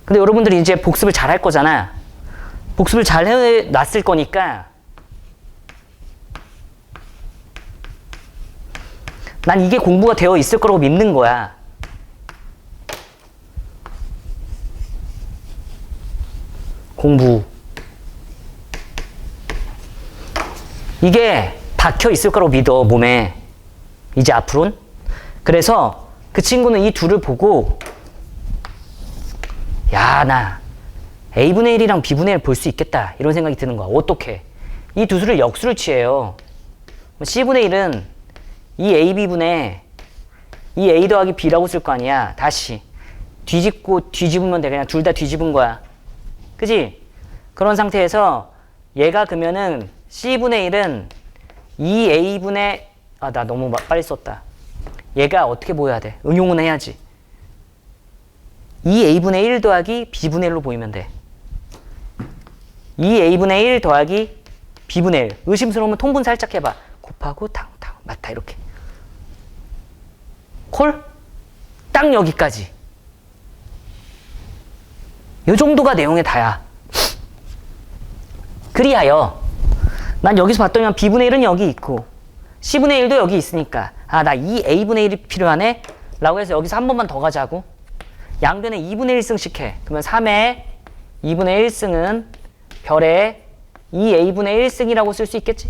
근데 여러분들이 이제 복습을 잘 할 거잖아. 복습을 잘 해놨을 거니까 난 이게 공부가 되어 있을 거라고 믿는 거야. 공부. 이게 박혀 있을 거라고 믿어, 몸에. 이제 앞으로는. 그래서 그 친구는 이 둘을 보고 야, 나 A분의 1이랑 B분의 1 볼 수 있겠다. 이런 생각이 드는 거야. 어떻게? 이 두 수를 역수를 취해요. C분의 1은 이 AB분의 이 A 더하기 B라고 쓸 거 아니야. 다시 뒤집으면 돼. 그냥 둘 다 뒤집은 거야. 그지? 그런 상태에서 얘가 그러면은 C분의 1은 2A분의 나 너무 빨리 썼다. 얘가 어떻게 보여야 돼? 응용은 해야지. 2a분의 1 더하기 b분의 1로 보이면 돼. 2a분의 1 더하기 b분의 1. 의심스러우면 통분 살짝 해봐. 곱하고 탕탕. 맞다, 이렇게. 콜? 딱 여기까지. 요 정도가 내용의 다야. 그리하여 난 여기서 봤더니 b분의 1은 여기 있고 c분의 1도 여기 있으니까 아, 나 2a분의 1이 필요하네? 라고 해서 여기서 한 번만 더 가자고. 양변에 2분의 1승씩 해. 그러면 3의 2분의 1승은 별에 2a분의 1승이라고 쓸 수 있겠지?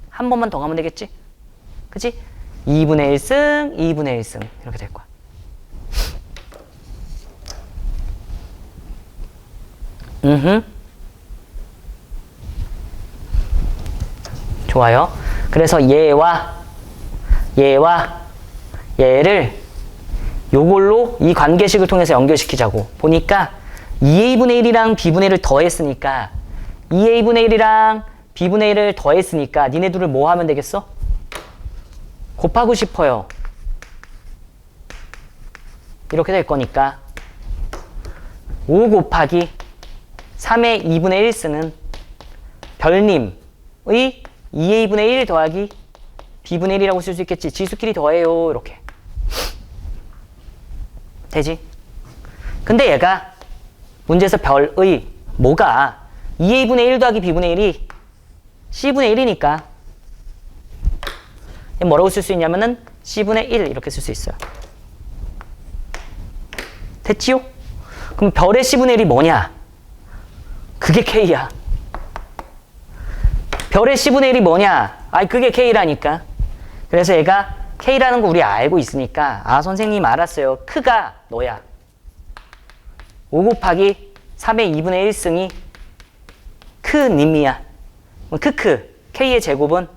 한 번만 더 가면 되겠지? 그치? 2분의 1승, 2분의 1승 이렇게 될 거야. 좋아요. 그래서 얘와 얘를 요걸로 이 관계식을 통해서 연결시키자고. 보니까 2a분의 1이랑 b분의 1을 더했으니까 2a분의 1이랑 b분의 1을 더했으니까 니네 둘을 뭐 하면 되겠어? 곱하고 싶어요. 이렇게 될 거니까 5 곱하기 3의 2분의 1승은 별님의 2a분의 1 더하기 b분의 1이라고 쓸 수 있겠지. 지수끼리 더해요. 이렇게. 되지? 근데 얘가 문제에서 별의 뭐가 2a분의 1 더하기 b분의 1이 c분의 1이니까 뭐라고 쓸 수 있냐면은 c분의 1 이렇게 쓸 수 있어요. 됐지요? 그럼 별의 c분의 1이 뭐냐? 그게 k야. 별의 c분의 1이 뭐냐? 아이 그게 k라니까. 그래서 얘가 k라는 거 우리 알고 있으니까 아 선생님 알았어요. 크가 너야. 5 곱하기 3의 2분의 1승이 크님이야. 크크 k의 제곱은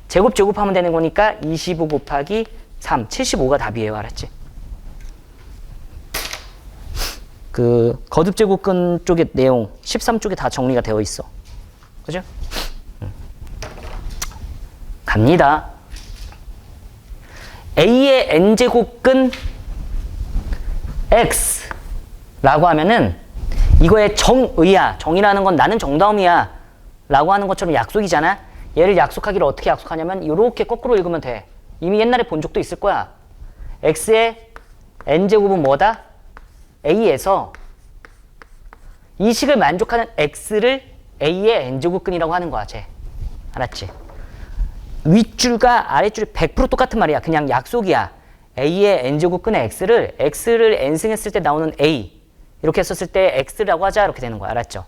제곱하면 되는 거니까 25 곱하기 3 75가 답이에요. 알았지? 그 거듭제곱근 쪽의 내용 13쪽에 다 정리가 되어 있어. 그죠? 갑니다. A의 n제곱근 X라고 하면은 이거의 정의야. 정이라는 건 나는 정다움이야 라고 하는 것처럼 약속이잖아. 얘를 약속하기를 어떻게 약속하냐면 이렇게 거꾸로 읽으면 돼. 이미 옛날에 본 적도 있을 거야. X의 n제곱은 뭐다? A에서 이 식을 만족하는 X를 A의 n제곱근이라고 하는 거야. 쟤. 알았지? 윗줄과 아랫줄이 100% 똑같은 말이야. 그냥 약속이야. A의 n제곱근의 X를 n승했을 때 나오는 A 이렇게 했었을 때 X라고 하자. 이렇게 되는 거야. 알았죠?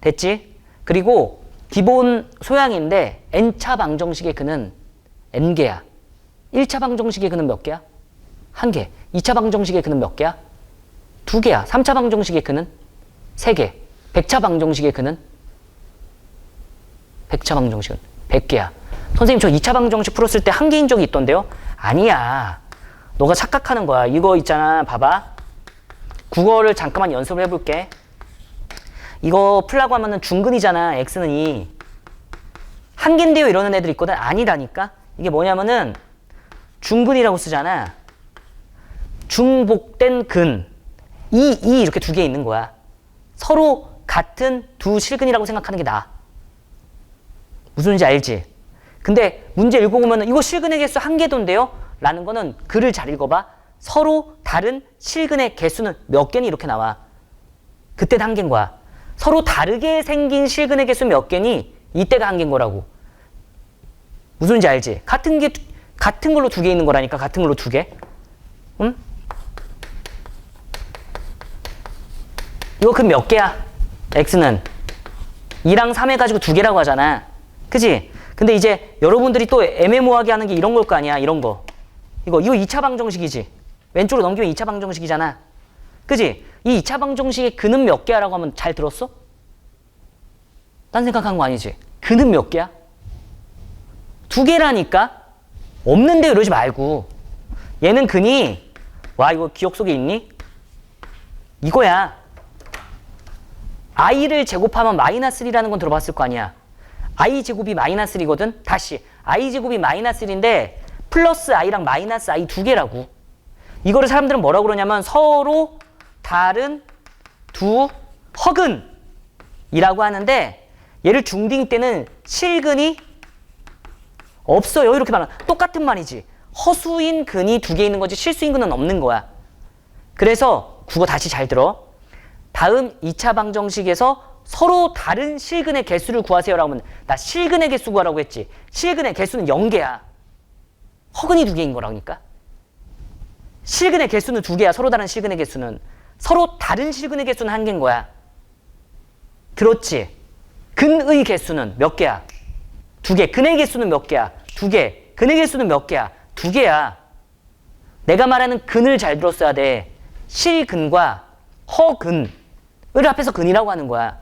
됐지? 그리고 기본 소양인데 n차 방정식의 근은 n개야. 1차 방정식의 근은 몇 개야? 1개. 2차 방정식의 근은 몇 개야? 2개야. 3차 방정식의 근은 3개. 100차 방정식의 근은 100차 방정식은 100개야. 선생님 저 2차 방정식 풀었을 때 1개인 적이 있던데요? 아니야. 너가 착각하는 거야. 이거 있잖아. 봐봐. 국어를 잠깐만 연습을 해볼게. 이거 풀라고 하면은 중근이잖아. x는 2. 1개인데요 이러는 애들 있거든. 아니라니까. 이게 뭐냐면은 중근이라고 쓰잖아. 중복된 근. 이 이렇게 2개 있는 거야. 서로 같은 두 실근이라고 생각하는 게 나아. 무슨 말인지 알지? 근데 문제 읽어보면 이거 실근의 개수 1개던데요? 라는 거는 글을 잘 읽어봐. 서로 다른 실근의 개수는 몇 개니 이렇게 나와. 그때는 1개인 거야. 서로 다르게 생긴 실근의 개수 몇 개니 이때가 1개인 거라고. 무슨 말인지 알지? 같은 걸로 2개 있는 거라니까. 같은 걸로 2개. 응? 이거 그 몇 개야? x는 2랑 3 해가지고 2개라고 하잖아. 그치? 근데 이제 여러분들이 또 애매모호하게 하는 게 이런 걸 거 아니야. 이런 거. 이거 2차 방정식이지. 왼쪽으로 넘기면 2차 방정식이잖아. 그치? 이 2차 방정식의 근은 몇 개야? 라고 하면 잘 들었어? 딴 생각한 거 아니지? 근은 몇 개야? 2개라니까? 없는데 이러지 말고. 얘는 근이 와 이거 기억 속에 있니? 이거야. i를 제곱하면 마이너스 1이라는 건 들어봤을 거 아니야. i 제곱이 마이너스 1이거든. 다시 i 제곱이 마이너스 1인데 플러스 i랑 마이너스 i 2개라고. 이거를 사람들은 뭐라고 그러냐면 서로 다른 두 허근이라고 하는데 얘를 중딩 때는 실근이 없어요. 이렇게 말하면 똑같은 말이지. 허수인 근이 두 개 있는 거지 실수인 근은 없는 거야. 그래서 국어 다시 잘 들어. 다음 2차 방정식에서 서로 다른 실근의 개수를 구하세요라고 하면 나 실근의 개수 구하라고 했지. 실근의 개수는 0개야. 허근이 두 개인 거라니까. 실근의 개수는 두 개야. 서로 다른 실근의 개수는. 서로 다른 실근의 개수는 한 개인 거야. 들었지? 근의 개수는 몇 개야? 두 개. 근의 개수는 몇 개야? 두 개. 근의 개수는 몇 개야? 두 개야. 내가 말하는 근을 잘 들었어야 돼. 실근과 허근을 합해서 근이라고 하는 거야.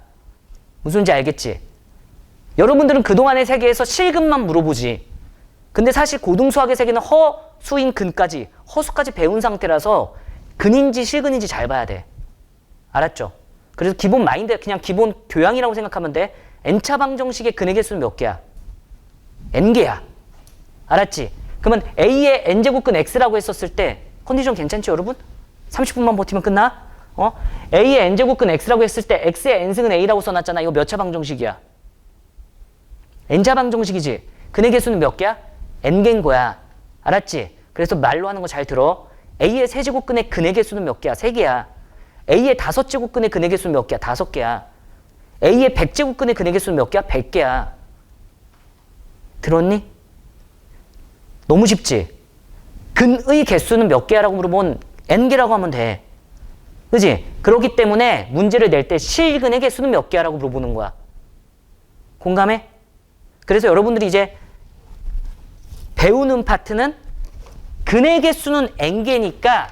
무슨지 알겠지? 여러분들은 그동안의 세계에서 실근만 물어보지. 근데 사실 고등수학의 세계는 허수인 근까지, 허수까지 배운 상태라서 근인지 실근인지 잘 봐야 돼. 알았죠? 그래서 기본 마인드, 그냥 기본 교양이라고 생각하면 돼. n차 방정식의 근의 개수는 몇 개야? n개야. 알았지? 그러면 a의 n제곱근 x라고 했었을 때 컨디션 괜찮죠, 여러분? 30분만 버티면 끝나? a의 n제곱근 x라고 했을 때 x의 n승은 a라고 써놨잖아. 이거 몇 차 방정식이야? n차 방정식이지. 근의 개수는 몇 개야? n개인 거야. 알았지? 그래서 말로 하는 거 잘 들어. a의 세제곱근의 근의 개수는 몇 개야? 3개야. a의 5제곱근의 근의 개수는 몇 개야? 5개야. a의 100제곱근의 근의 개수는 몇 개야? 100개야. 들었니? 너무 쉽지? 근의 개수는 몇 개야라고 물어보면 n개라고 하면 돼. 그지? 그렇기 때문에 문제를 낼 때 실근의 개수는 몇 개야라고 물어보는 거야. 공감해? 그래서 여러분들이 이제 배우는 파트는 근의 개수는 n개니까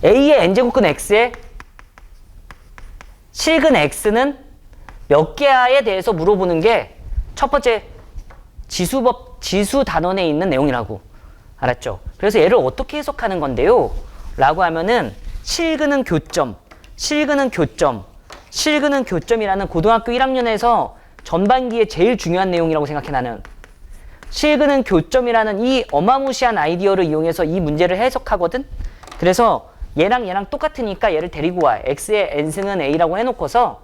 a의 n제곱근 x의 실근 x는 몇 개야에 대해서 물어보는 게 첫 번째 지수 단원에 있는 내용이라고. 알았죠? 그래서 얘를 어떻게 해석하는 건데요? 라고 하면은 실근은 교점, 실근은 교점, 실근은 교점이라는 고등학교 1학년에서 전반기에 제일 중요한 내용이라고 생각해 나는. 실근은 교점이라는 이 어마무시한 아이디어를 이용해서 이 문제를 해석하거든? 그래서 얘랑 똑같으니까 얘를 데리고 와. x의 n승은 a라고 해놓고서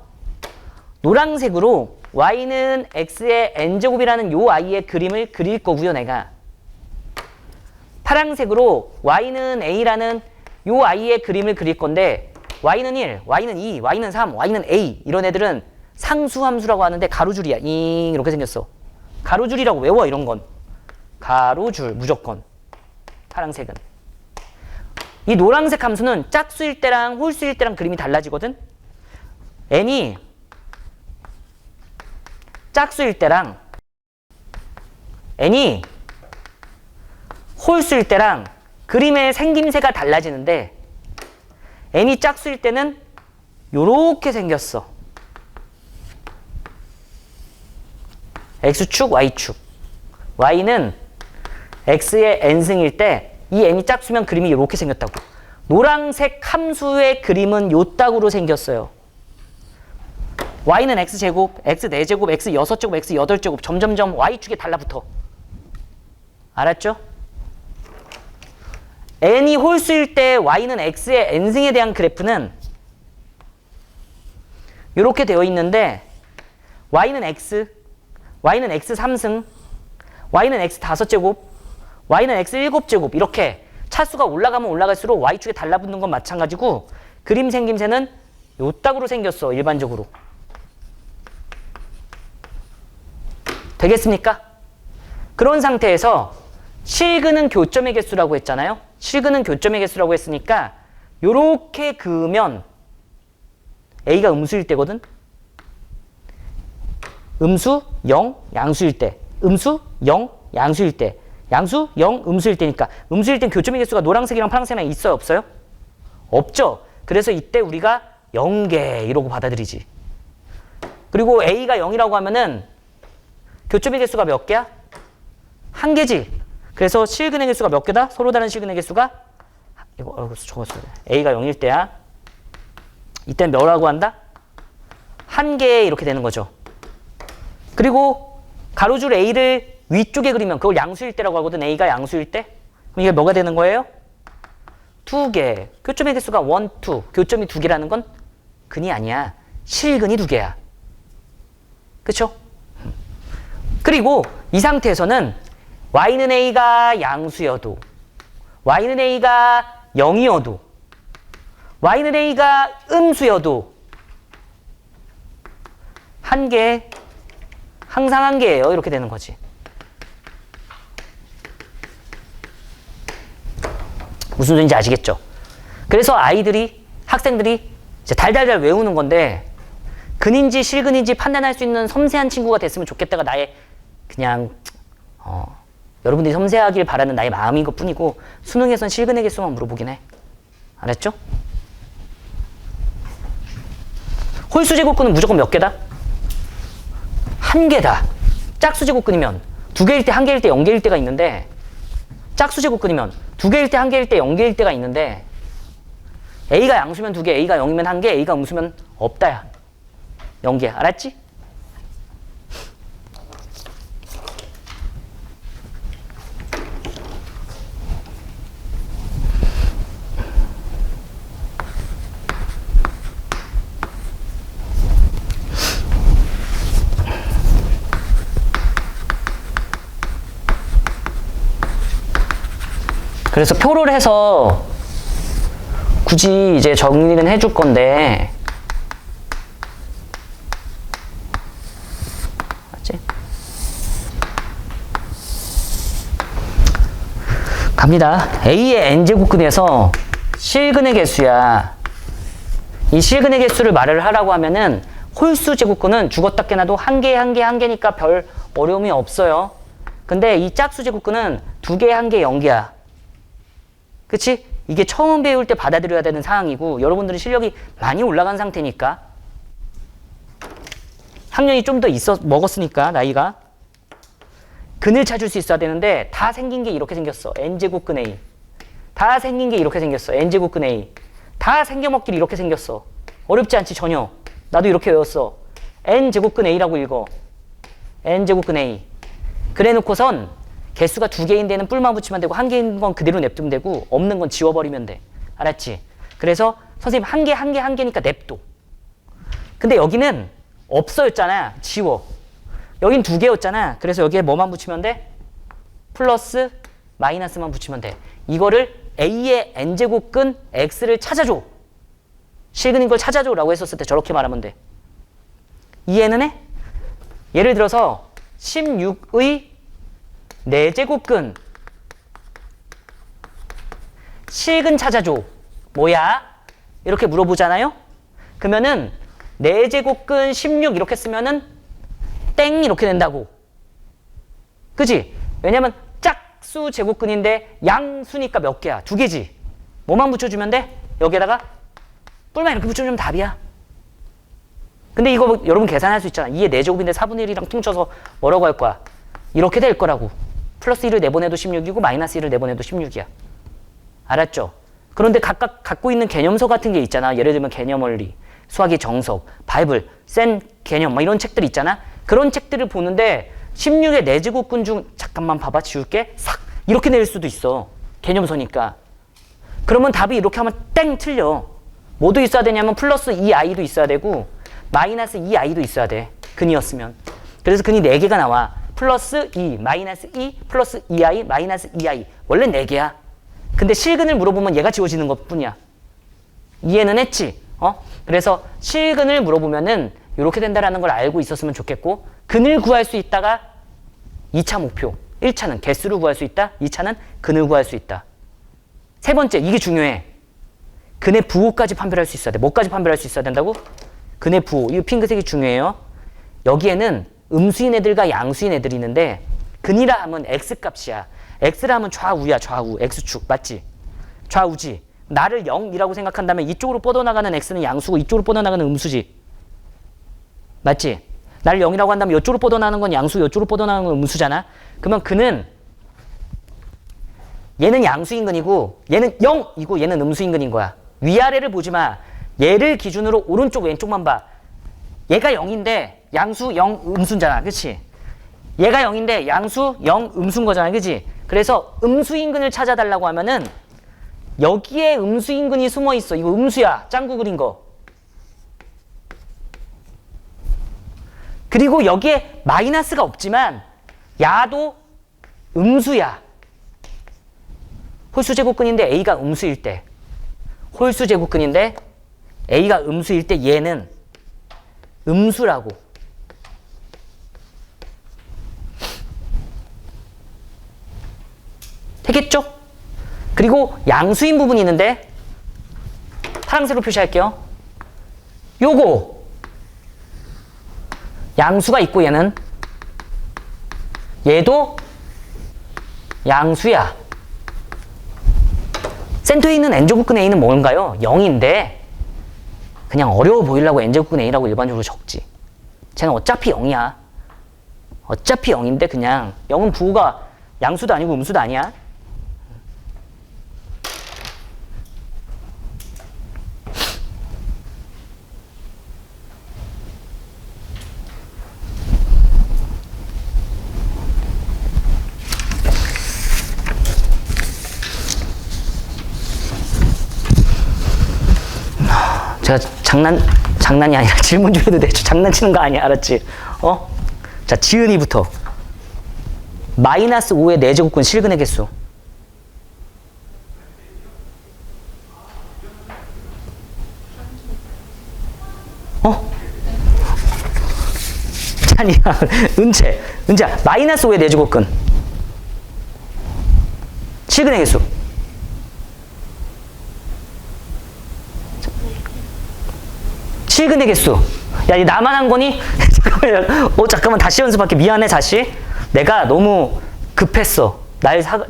노란색으로 y는 x의 n제곱이라는 요 i의 그림을 그릴 거고요, 내가. 파란색으로 y는 a라는 요 i의 그림을 그릴 건데 y는 1, y는 2, y는 3, y는 a 이런 애들은 상수함수라고 하는데 가로줄이야. 이렇게 생겼어. 가로줄이라고 외워, 이런 건. 가로줄 무조건. 파란색은. 이 노란색 함수는 짝수일 때랑 홀수일 때랑 그림이 달라지거든. n이 짝수일 때랑 n이 홀수일 때랑 그림의 생김새가 달라지는데 n이 짝수일 때는 요렇게 생겼어. x축, y축. y는 x의 n승일 때 이 n이 짝수면 그림이 이렇게 생겼다고. 노란색 함수의 그림은 요 딱으로 생겼어요. y는 x제곱, x4제곱, x6제곱, x8제곱 점점점 y축에 달라붙어. 알았죠? n이 홀수일 때 y는 x의 n승에 대한 그래프는 이렇게 되어 있는데 y는 x, y는 x 3승, y는 x 5제곱, y는 x 7제곱 이렇게 차수가 올라가면 올라갈수록 y축에 달라붙는 건 마찬가지고 그림 생김새는 요 딱으로 생겼어, 일반적으로. 되겠습니까? 그런 상태에서 실근은 교점의 개수라고 했잖아요. 실근은 교점의 개수라고 했으니까 요렇게 그으면 a가 음수일 때거든. 음수 0, 양수일 때. 음수 0, 양수일 때. 양수 0, 음수일 때니까. 음수일 땐 교점의 개수가 노란색이랑 파란색만 있어요, 없어요? 없죠. 그래서 이때 우리가 0개 이러고 받아들이지. 그리고 a가 0이라고 하면은 교점의 개수가 몇 개야? 한 개지. 그래서 실근의 개수가 몇 개다? 서로 다른 실근의 개수가 이거 적었어요. a가 0일 때야. 이때는 뭐라고 한다? 한 개 이렇게 되는 거죠. 그리고 가로줄 a를 위쪽에 그리면 그걸 양수일 때라고 하거든. A가 양수일 때. 그럼 이게 뭐가 되는 거예요? 2개. 교점의 개수가 1, 2. 교점이 2개라는 건 근이 아니야. 실근이 2개야. 그쵸? 그리고 이 상태에서는 y는 a가 양수여도 y는 a가 0이어도 y는 a가 음수여도 한 개, 항상 한 개예요. 이렇게 되는 거지. 무슨 소리인지 아시겠죠? 그래서 학생들이 이제 달달달 외우는 건데 근인지 실근인지 판단할 수 있는 섬세한 친구가 됐으면 좋겠다가 나의 그냥 여러분들이 섬세하길 바라는 나의 마음인 것 뿐이고 수능에선 실근의 개수만 물어보긴 해. 알았죠? 홀수 제곱근은 무조건 몇 개다? 한 개다. 짝수 제곱근이면 2개일 때, 1개일 때, 0개일 때가 있는데 짝수 제곱근이면 2개일 때, 1개일 때, 0개일 때가 있는데 A가 양수면 2개, A가 0이면 1개, A가 음수면 없다야. 0개. 알았지? 그래서 표를 해서 굳이 이제 정리는 해줄 건데 맞지? 갑니다. A의 n제곱근에서 실근의 개수야. 이 실근의 개수를 말을 하라고 하면은 홀수 제곱근은 죽었다 깨나도 한 개니까 별 어려움이 없어요. 근데 이 짝수 제곱근은 2개, 1개, 0개야. 그치? 이게 처음 배울 때 받아들여야 되는 상황이고 여러분들은 실력이 많이 올라간 상태니까 학년이 좀 더 먹었으니까 나이가 근을 찾을 수 있어야 되는데 다 생긴 게 이렇게 생겼어. n제곱근 A. 다 생긴 게 이렇게 생겼어. n제곱근 A. 다 생겨먹길 이렇게 생겼어. 어렵지 않지 전혀. 나도 이렇게 외웠어. n제곱근 A라고 읽어. n제곱근 A. 그래 놓고선 개수가 2개인 데는 뿔만 붙이면 되고 1개인 건 그대로 냅두면 되고 없는 건 지워버리면 돼. 알았지? 그래서 선생님 1개니까 냅둬. 근데 여기는 없어였잖아. 지워. 여긴 2개였잖아. 그래서 여기에 뭐만 붙이면 돼? 플러스 마이너스만 붙이면 돼. 이거를 A의 n제곱근 X를 찾아줘. 실근인 걸 찾아줘 라고 했었을 때 저렇게 말하면 돼. 이해는 해? 예를 들어서 16의 4제곱근 실근 찾아줘. 뭐야? 이렇게 물어보잖아요? 그러면은 4제곱근 16 이렇게 쓰면은 땡 이렇게 된다고. 그지? 왜냐면 짝수 제곱근인데 양수니까 몇 개야? 2개지. 뭐만 붙여주면 돼? 여기에다가 뿔만 이렇게 붙여주면 답이야. 근데 이거 여러분 계산할 수 있잖아. 2의 4제곱인데 4분의 1이랑 퉁쳐서 뭐라고 할 거야? 이렇게 될 거라고. 플러스 1을 내보내도 16이고 마이너스 1을 내보내도 16이야. 알았죠? 그런데 각각 갖고 있는 개념서 같은 게 있잖아. 예를 들면 개념원리, 수학의 정석, 바이블, 센 개념 막 이런 책들 있잖아. 그런 책들을 보는데 16의 4제곱근 중 잠깐만 봐봐 지울게 싹 이렇게 낼 수도 있어. 개념서니까. 그러면 답이 이렇게 하면 땡 틀려. 뭐도 있어야 되냐면 플러스 2i도 있어야 되고 마이너스 2i도 있어야 돼. 근이었으면. 그래서 근이 4개가 나와. 플러스 2, 마이너스 2, 플러스 2i, 마이너스 2i. 원래 4개야. 근데 실근을 물어보면 얘가 지워지는 것 뿐이야. 이해는 했지? 그래서 실근을 물어보면은 이렇게 된다라는 걸 알고 있었으면 좋겠고 근을 구할 수 있다가 2차 목표. 1차는 개수를 구할 수 있다. 2차는 근을 구할 수 있다. 세 번째, 이게 중요해. 근의 부호까지 판별할 수 있어야 돼. 뭐까지 판별할 수 있어야 된다고? 근의 부호. 이 핑크색이 중요해요. 여기에는 음수인 애들과 양수인 애들이 있는데 근이라 하면 x값이야. x라 하면 좌우야. 좌우. x축. 맞지? 좌우지. 나를 0이라고 생각한다면 이쪽으로 뻗어나가는 x는 양수고 이쪽으로 뻗어나가는 음수지. 맞지? 나를 0이라고 한다면 이쪽으로 뻗어나가는 건 양수, 이쪽으로 뻗어나가는 건 음수잖아. 그러면 근은 얘는 양수인 근이고 얘는 0이고 얘는 음수인 근인 거야. 위아래를 보지 마. 얘를 기준으로 오른쪽 왼쪽만 봐. 얘가 0인데 양수 0 음수잖아. 그치? 얘가 0인데 양수 0 음수인 거잖아. 그지? 그래서 음수 인근을 찾아달라고 하면은 여기에 음수 인근이 숨어 있어. 이거 음수야. 짱구 그린 거. 그리고 여기에 마이너스가 없지만 야도 음수야. 홀수 제곱근인데 A가 음수일 때, 홀수 제곱근인데 A가 음수일 때 얘는 음수라고. 되겠죠? 그리고 양수인 부분이 있는데 파란색으로 표시할게요. 요거 양수가 있고 얘도 양수야. 센터에 있는 n제곱근 a는 뭔가요? 0인데 그냥 어려워 보이려고 n제곱근 a라고 일반적으로 적지. 쟤는 어차피 0이야. 어차피 0인데 그냥 0은 부호가 양수도 아니고 음수도 아니야. 제가 장난이 아니라 질문 좀 해도 돼. 장난치는 거 아니야. 알았지? 자, 지은이부터. 마이너스 5의 4제곱근 실근의 개수. 아니야. 은채야. 마이너스 5의 4제곱근. 실근의 개수. 실근의 개수. 야, 이 나만 한 거니? 잠깐만 다시 연습할게. 미안해 다시. 내가 너무 급했어.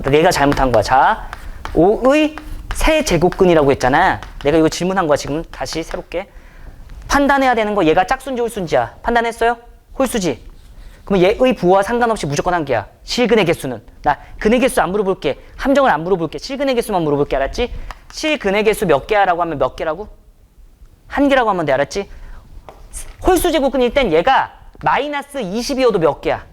내가 잘못한 거야. 자, 5의 세제곱근이라고 했잖아. 내가 이거 질문한 거야 지금. 다시 새롭게. 판단해야 되는 거 얘가 짝수인지 홀수인지야. 판단했어요? 홀수지. 그럼 얘의 부호와 상관없이 무조건 한 개야. 실근의 개수는. 나 근의 개수 안 물어볼게. 함정을 안 물어볼게. 실근의 개수만 물어볼게. 알았지? 실근의 개수 몇 개야라고 하면 몇 개라고? 한 개라고 하면 돼. 알았지? 홀수 제곱근일 땐 얘가 마이너스 20이어도 몇 개야?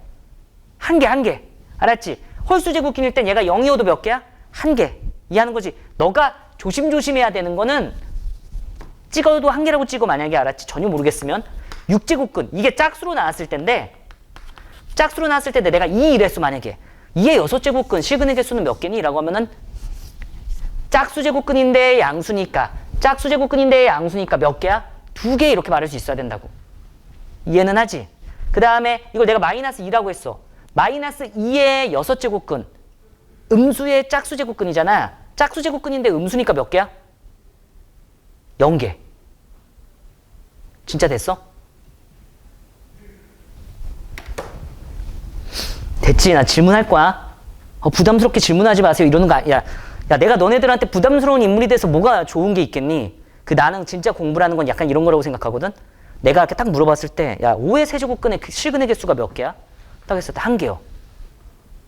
한 개. 알았지? 홀수 제곱근일 땐 얘가 0이어도 몇 개야? 한 개. 이해하는 거지? 너가 조심해야 되는 거는 찍어도 한 개라고 찍어. 만약에 알았지? 전혀 모르겠으면 6제곱근. 이게 짝수로 나왔을 텐데 내가 2 이랬어. 만약에 2의 6제곱근 실근의 개수는 몇 개니? 라고 하면은 짝수 제곱근인데 양수니까 몇 개야? 2개 이렇게 말할 수 있어야 된다고. 이해는 하지? 그 다음에 이걸 내가 마이너스 2라고 했어. 마이너스 2의 6제곱근. 음수의 짝수 제곱근이잖아. 짝수 제곱근인데 음수니까 몇 개야? 0개. 진짜 됐어? 됐지? 나 질문할 거야. 부담스럽게 질문하지 마세요. 이러는 거 아니야. 야, 내가 너네들한테 부담스러운 인물이 돼서 뭐가 좋은 게 있겠니? 나는 진짜 공부라는 건 약간 이런 거라고 생각하거든? 내가 이렇게 딱 물어봤을 때, 야, 5의 세제곱근의 실근의 개수가 몇 개야? 딱 했을 때, 1개요.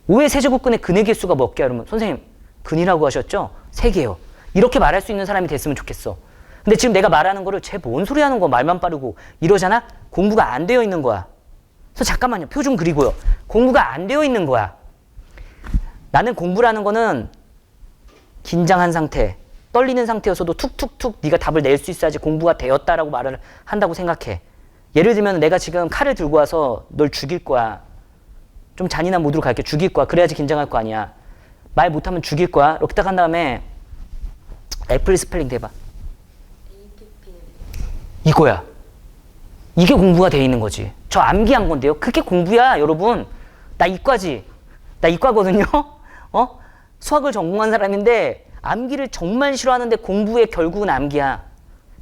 5의 세제곱근의 근의 개수가 몇 개야? 그러면, 선생님, 근이라고 하셨죠? 3개요. 이렇게 말할 수 있는 사람이 됐으면 좋겠어. 근데 지금 내가 말하는 거를 쟤 뭔 소리 하는 거 말만 빠르고 이러잖아? 공부가 안 되어 있는 거야. 그래서 잠깐만요. 표 좀 그리고요. 공부가 안 되어 있는 거야. 나는 공부라는 거는 긴장한 상태, 떨리는 상태여서도 툭툭툭 네가 답을 낼 수 있어야지 공부가 되었다라고 말을 한다고 생각해. 예를 들면 내가 지금 칼을 들고 와서 널 죽일 거야. 좀 잔인한 모드로 갈게. 죽일 거야. 그래야지 긴장할 거 아니야. 말 못하면 죽일 거야. 이렇게 딱 한 다음에 애플 스펠링 대봐. 이거야. 이게 공부가 돼 있는 거지. 저 암기한 건데요. 그게 공부야, 여러분. 나 이과지. 나 이과거든요. 수학을 전공한 사람인데 암기를 정말 싫어하는데 공부의 결국은 암기야.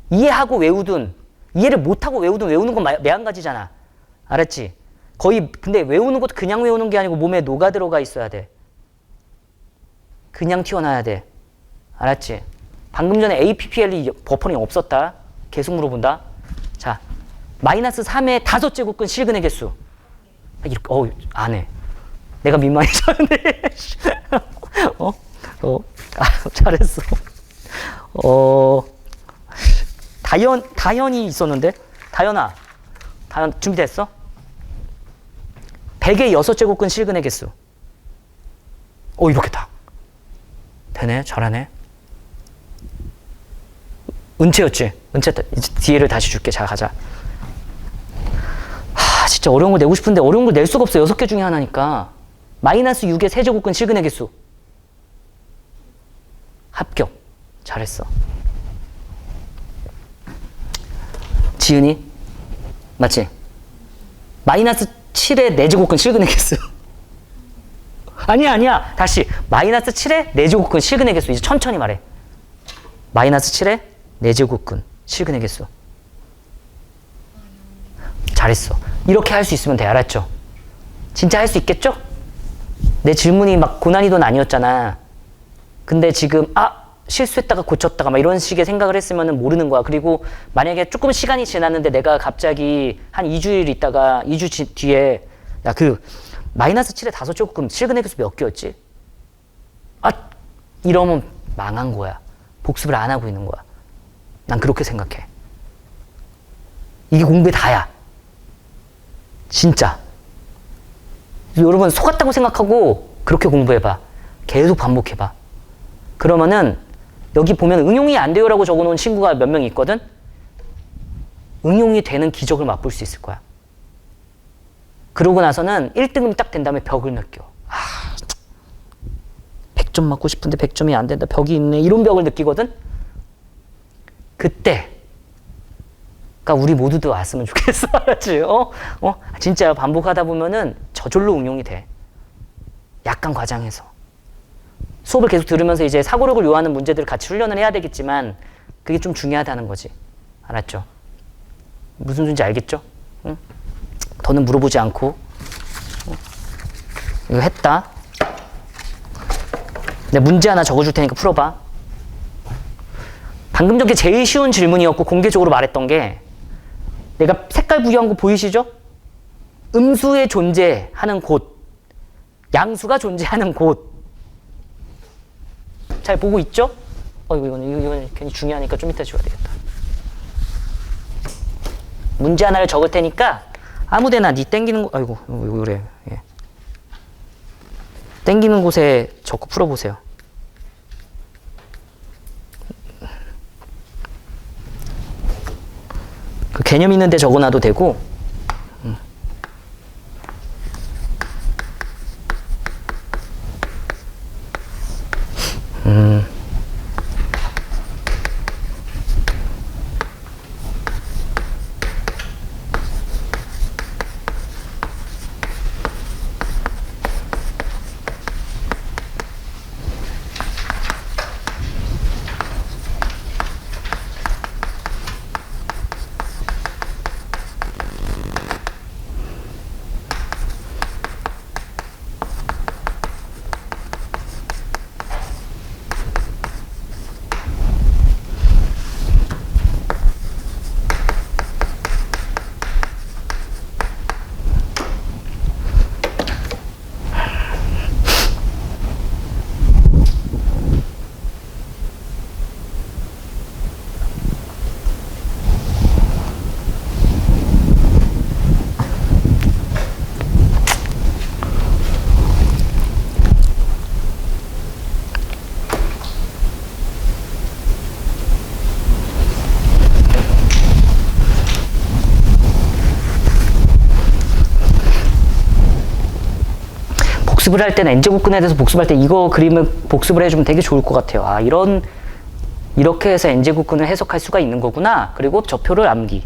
이해하고 외우든 이해를 못하고 외우든 외우는 건 매한가지잖아. 알았지? 거의 근데 외우는 것도 그냥 외우는 게 아니고 몸에 녹아 들어가 있어야 돼. 그냥 튀어나와야 돼. 알았지? 방금 전에 APPLE 버퍼링 없었다. 계속 물어본다. 자, 마이너스 3의 5제곱근 실근의 개수. 이렇게, 안 해. 내가 민망해졌는데. 잘했어. 다현이 있었는데? 다현 준비됐어? 100의 6제곱근 실근의 개수. 이렇게 딱. 되네. 잘하네. 은채였지? 은채, 이제 뒤에를 다시 줄게. 자, 가자. 진짜 어려운 거 내고 싶은데 어려운 걸 낼 수가 없어. 6개 중에 하나니까. 마이너스 6의 세제곱근 실근의 개수. 합격. 잘했어. 지은이? 맞지? 마이너스 7의 4제곱근 실근의 개수. 아니야. 다시. 마이너스 7의 4제곱근 실근의 개수. 이제 천천히 말해. 마이너스 7의 4제곱근 실근의 개수. 잘했어. 이렇게 할 수 있으면 돼. 알았죠? 진짜 할 수 있겠죠? 내 질문이 막 고난이도는 아니었잖아. 근데 지금 실수했다가 고쳤다가 막 이런 식의 생각을 했으면 모르는 거야. 그리고 만약에 조금 시간이 지났는데 내가 갑자기 한 2주일 있다가 2주 뒤에 야, 마이너스 7의 5제곱근 실근의 개수 몇 개였지? 이러면 망한 거야. 복습을 안 하고 있는 거야. 난 그렇게 생각해. 이게 공부의 다야. 진짜. 여러분 속았다고 생각하고 그렇게 공부해봐. 계속 반복해봐. 그러면은 여기 보면 응용이 안 돼요라고 적어놓은 친구가 몇 명 있거든? 응용이 되는 기적을 맛볼 수 있을 거야. 그러고 나서는 1등급이 딱 된 다음에 벽을 느껴. 100점 맞고 싶은데 100점이 안 된다. 벽이 있네. 이런 벽을 느끼거든? 그때 그러니까 우리 모두도 왔으면 좋겠어. 알았지? 진짜 반복하다 보면은 저절로 응용이 돼. 약간 과장해서. 수업을 계속 들으면서 이제 사고력을 요하는 문제들을 같이 훈련을 해야 되겠지만 그게 좀 중요하다는 거지. 알았죠? 무슨 소리인지 알겠죠? 응? 더는 물어보지 않고. 이거 했다. 내가 문제 하나 적어줄 테니까 풀어봐. 방금 전에 제일 쉬운 질문이었고 공개적으로 말했던 게 내가 색깔 부여한 거 보이시죠? 음수의 존재하는 곳, 양수가 존재하는 곳. 잘 보고 있죠? 이건 괜히 중요하니까 좀 이따 지워야 되겠다. 문제 하나를 적을 테니까 아무데나 네 땡기는 곳, 아이고 왜 그래. 예. 땡기는 곳에 적고 풀어보세요. 그 개념 있는 데 적어놔도 되고. 복습을 할 때는 n제곱근에 대해서 복습할 때 이거 그림을 복습을 해주면 되게 좋을 것 같아요. 이렇게 해서 n제곱근을 해석할 수가 있는 거구나. 그리고 저표를 암기.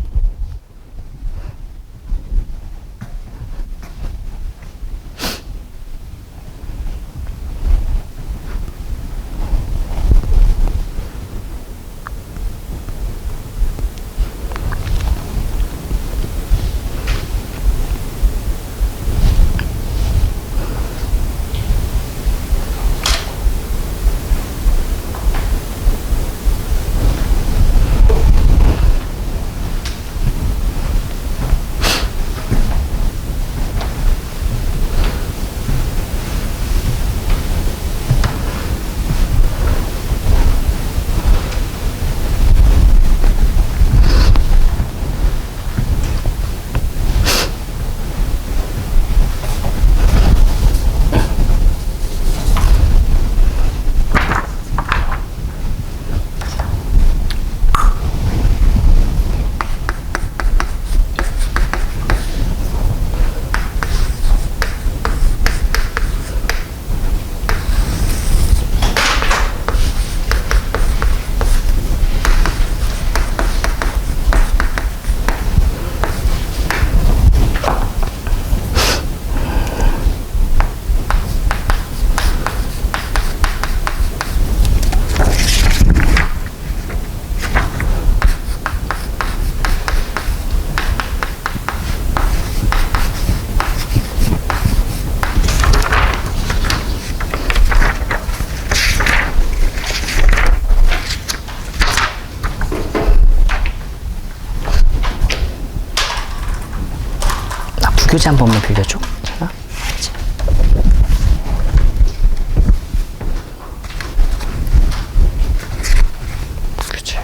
교재 한 번만 빌려줘. 자, 알지? 교재.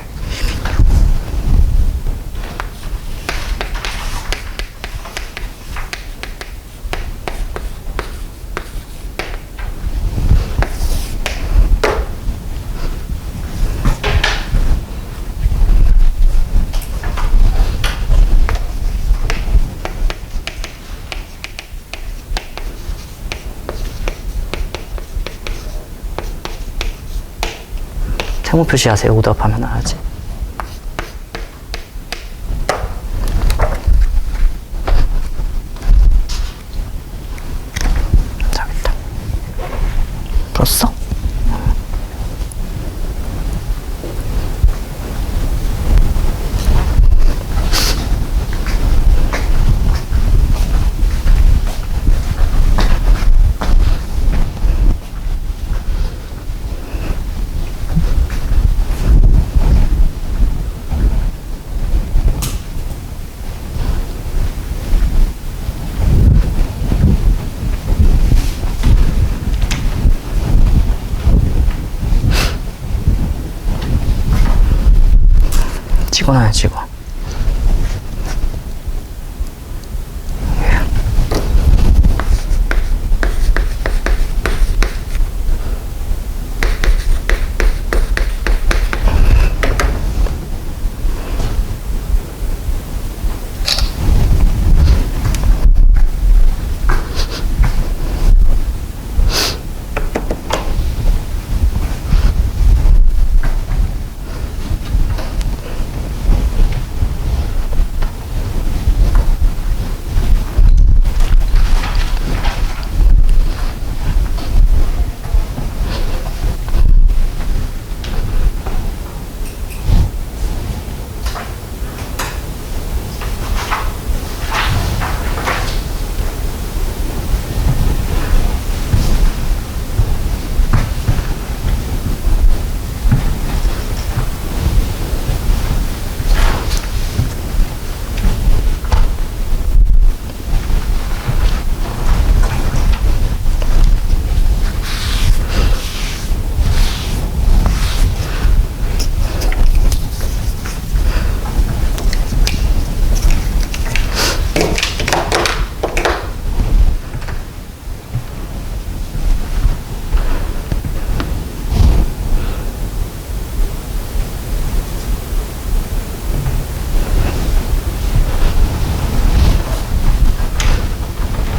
세모 표시하세요. 오답하면 하지. 잘했다. 풀었어? 찍어놔야 찍어.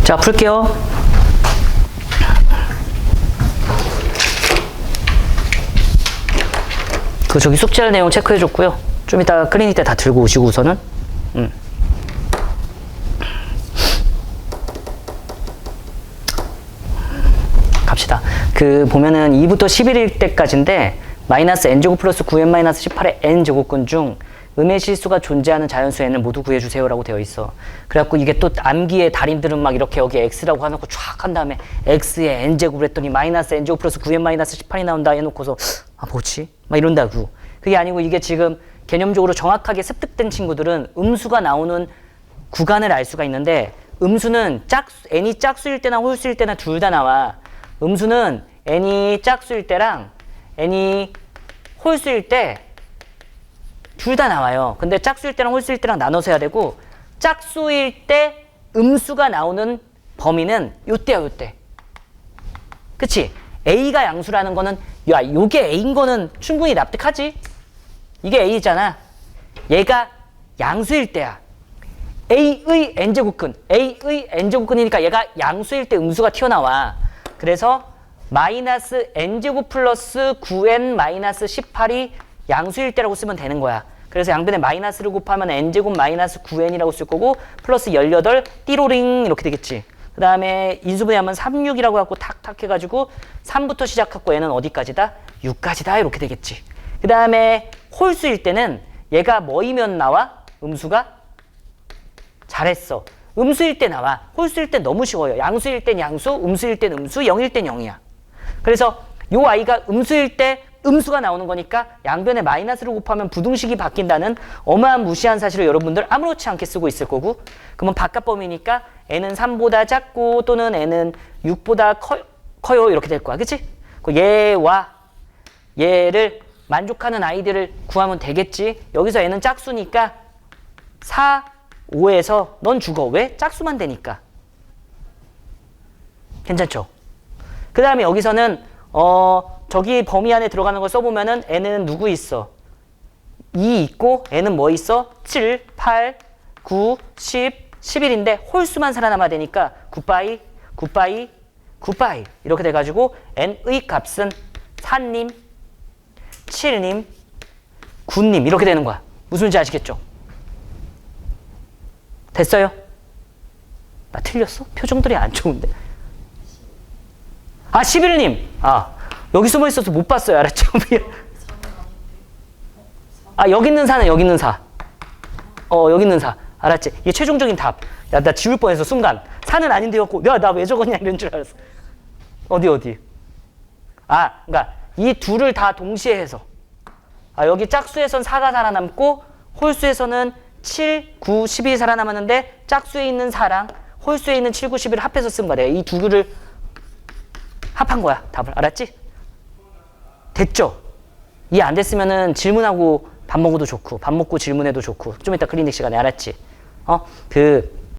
자, 풀게요. 그 저기 숙제할 내용 체크해줬고요. 좀 이따가 클리닉 때 다 들고 오시고 우선은. 갑시다. 그 보면은 2부터 11일 때까지인데 마이너스 n제곱 플러스 9n 마이너스 18의 n제곱근 중 음의 실수가 존재하는 자연수 n을 모두 구해주세요 라고 되어 있어. 그래갖고 이게 또 암기의 달인들은 막 이렇게 여기 x라고 해놓고 쫙 한 다음에 x의 n제곱을 했더니 마이너스 n제곱 플러스 9n 마이너스 18이 나온다 해놓고서 아 뭐지? 막 이런다고. 그게 아니고 이게 지금 개념적으로 정확하게 습득된 친구들은 음수가 나오는 구간을 알 수가 있는데 음수는 n이 짝수일 때나 홀수일 때나 둘 다 나와. 음수는 n이 짝수일 때랑 n이 홀수일 때 둘 다 나와요. 근데 짝수일 때랑 홀수일 때랑 나눠서 해야 되고 짝수일 때 음수가 나오는 범위는 요때야 요때. 그치? A가 양수라는 거는 야 요게 A인 거는 충분히 납득하지? 이게 A잖아. 얘가 양수일 때야. A의 n제곱근 A의 n제곱근이니까 얘가 양수일 때 음수가 튀어나와. 그래서 마이너스 n제곱 플러스 9n 마이너스 18이 양수일 때라고 쓰면 되는 거야. 그래서 양변에 마이너스를 곱하면 n제곱 마이너스 9n이라고 쓸 거고 플러스 18 띠로링 이렇게 되겠지. 그 다음에 인수분해하면 36이라고 갖고 탁탁 해가지고 3부터 시작하고 얘는 어디까지다? 6까지다 이렇게 되겠지. 그 다음에 홀수일 때는 얘가 뭐이면 나와? 음수가? 잘했어. 음수일 때 나와. 홀수일 때 너무 쉬워요. 양수일 땐 양수, 음수일 땐 음수, 0일 땐 0이야. 그래서 요 아이가 음수일 때 음수가 나오는 거니까 양변에 마이너스를 곱하면 부등식이 바뀐다는 어마한 무시한 사실을 여러분들 아무렇지 않게 쓰고 있을 거고, 그러면 바깥 범위니까 n은 3보다 작고 또는 n은 6보다 커요 이렇게 될 거야. 그치? 얘와 얘를 만족하는 아이들을 구하면 되겠지. 여기서 n은 짝수니까 4, 5에서 넌 죽어. 왜? 짝수만 되니까. 괜찮죠? 그 다음에 여기서는 저기 범위 안에 들어가는 걸 써보면은 n은 누구 있어? 2 있고 n은 뭐 있어? 7, 8, 9, 10, 11인데 홀수만 살아남아야 되니까 굿바이, 굿바이, 굿바이 이렇게 돼가지고 n의 값은 4님, 7님, 9님 이렇게 되는 거야. 무슨지 아시겠죠? 됐어요? 나 틀렸어? 표정들이 안 좋은데. 아, 11님. 아, 여기 숨어 있어서 못 봤어요. 알았죠? 아, 여기 있는 4는 여기 있는 4. 여기 있는 4. 알았지? 이게 최종적인 답. 야, 나 지울 뻔했어, 순간. 4는 아닌데였고, 야, 나 왜 적었냐, 이런 줄 알았어. 어디? 아, 그러니까 이 둘을 다 동시에 해서. 아, 여기 짝수에선 4가 살아남고, 홀수에서는 7, 9, 10이 살아남았는데, 짝수에 있는 4랑 홀수에 있는 7, 9, 10을 합해서 쓴 거야. 내가 이 두 개를 합한 거야, 답을. 알았지? 됐죠? 이해 안 됐으면은 질문하고 밥 먹어도 좋고, 밥 먹고 질문해도 좋고, 좀 이따 클리닉 시간에. 알았지?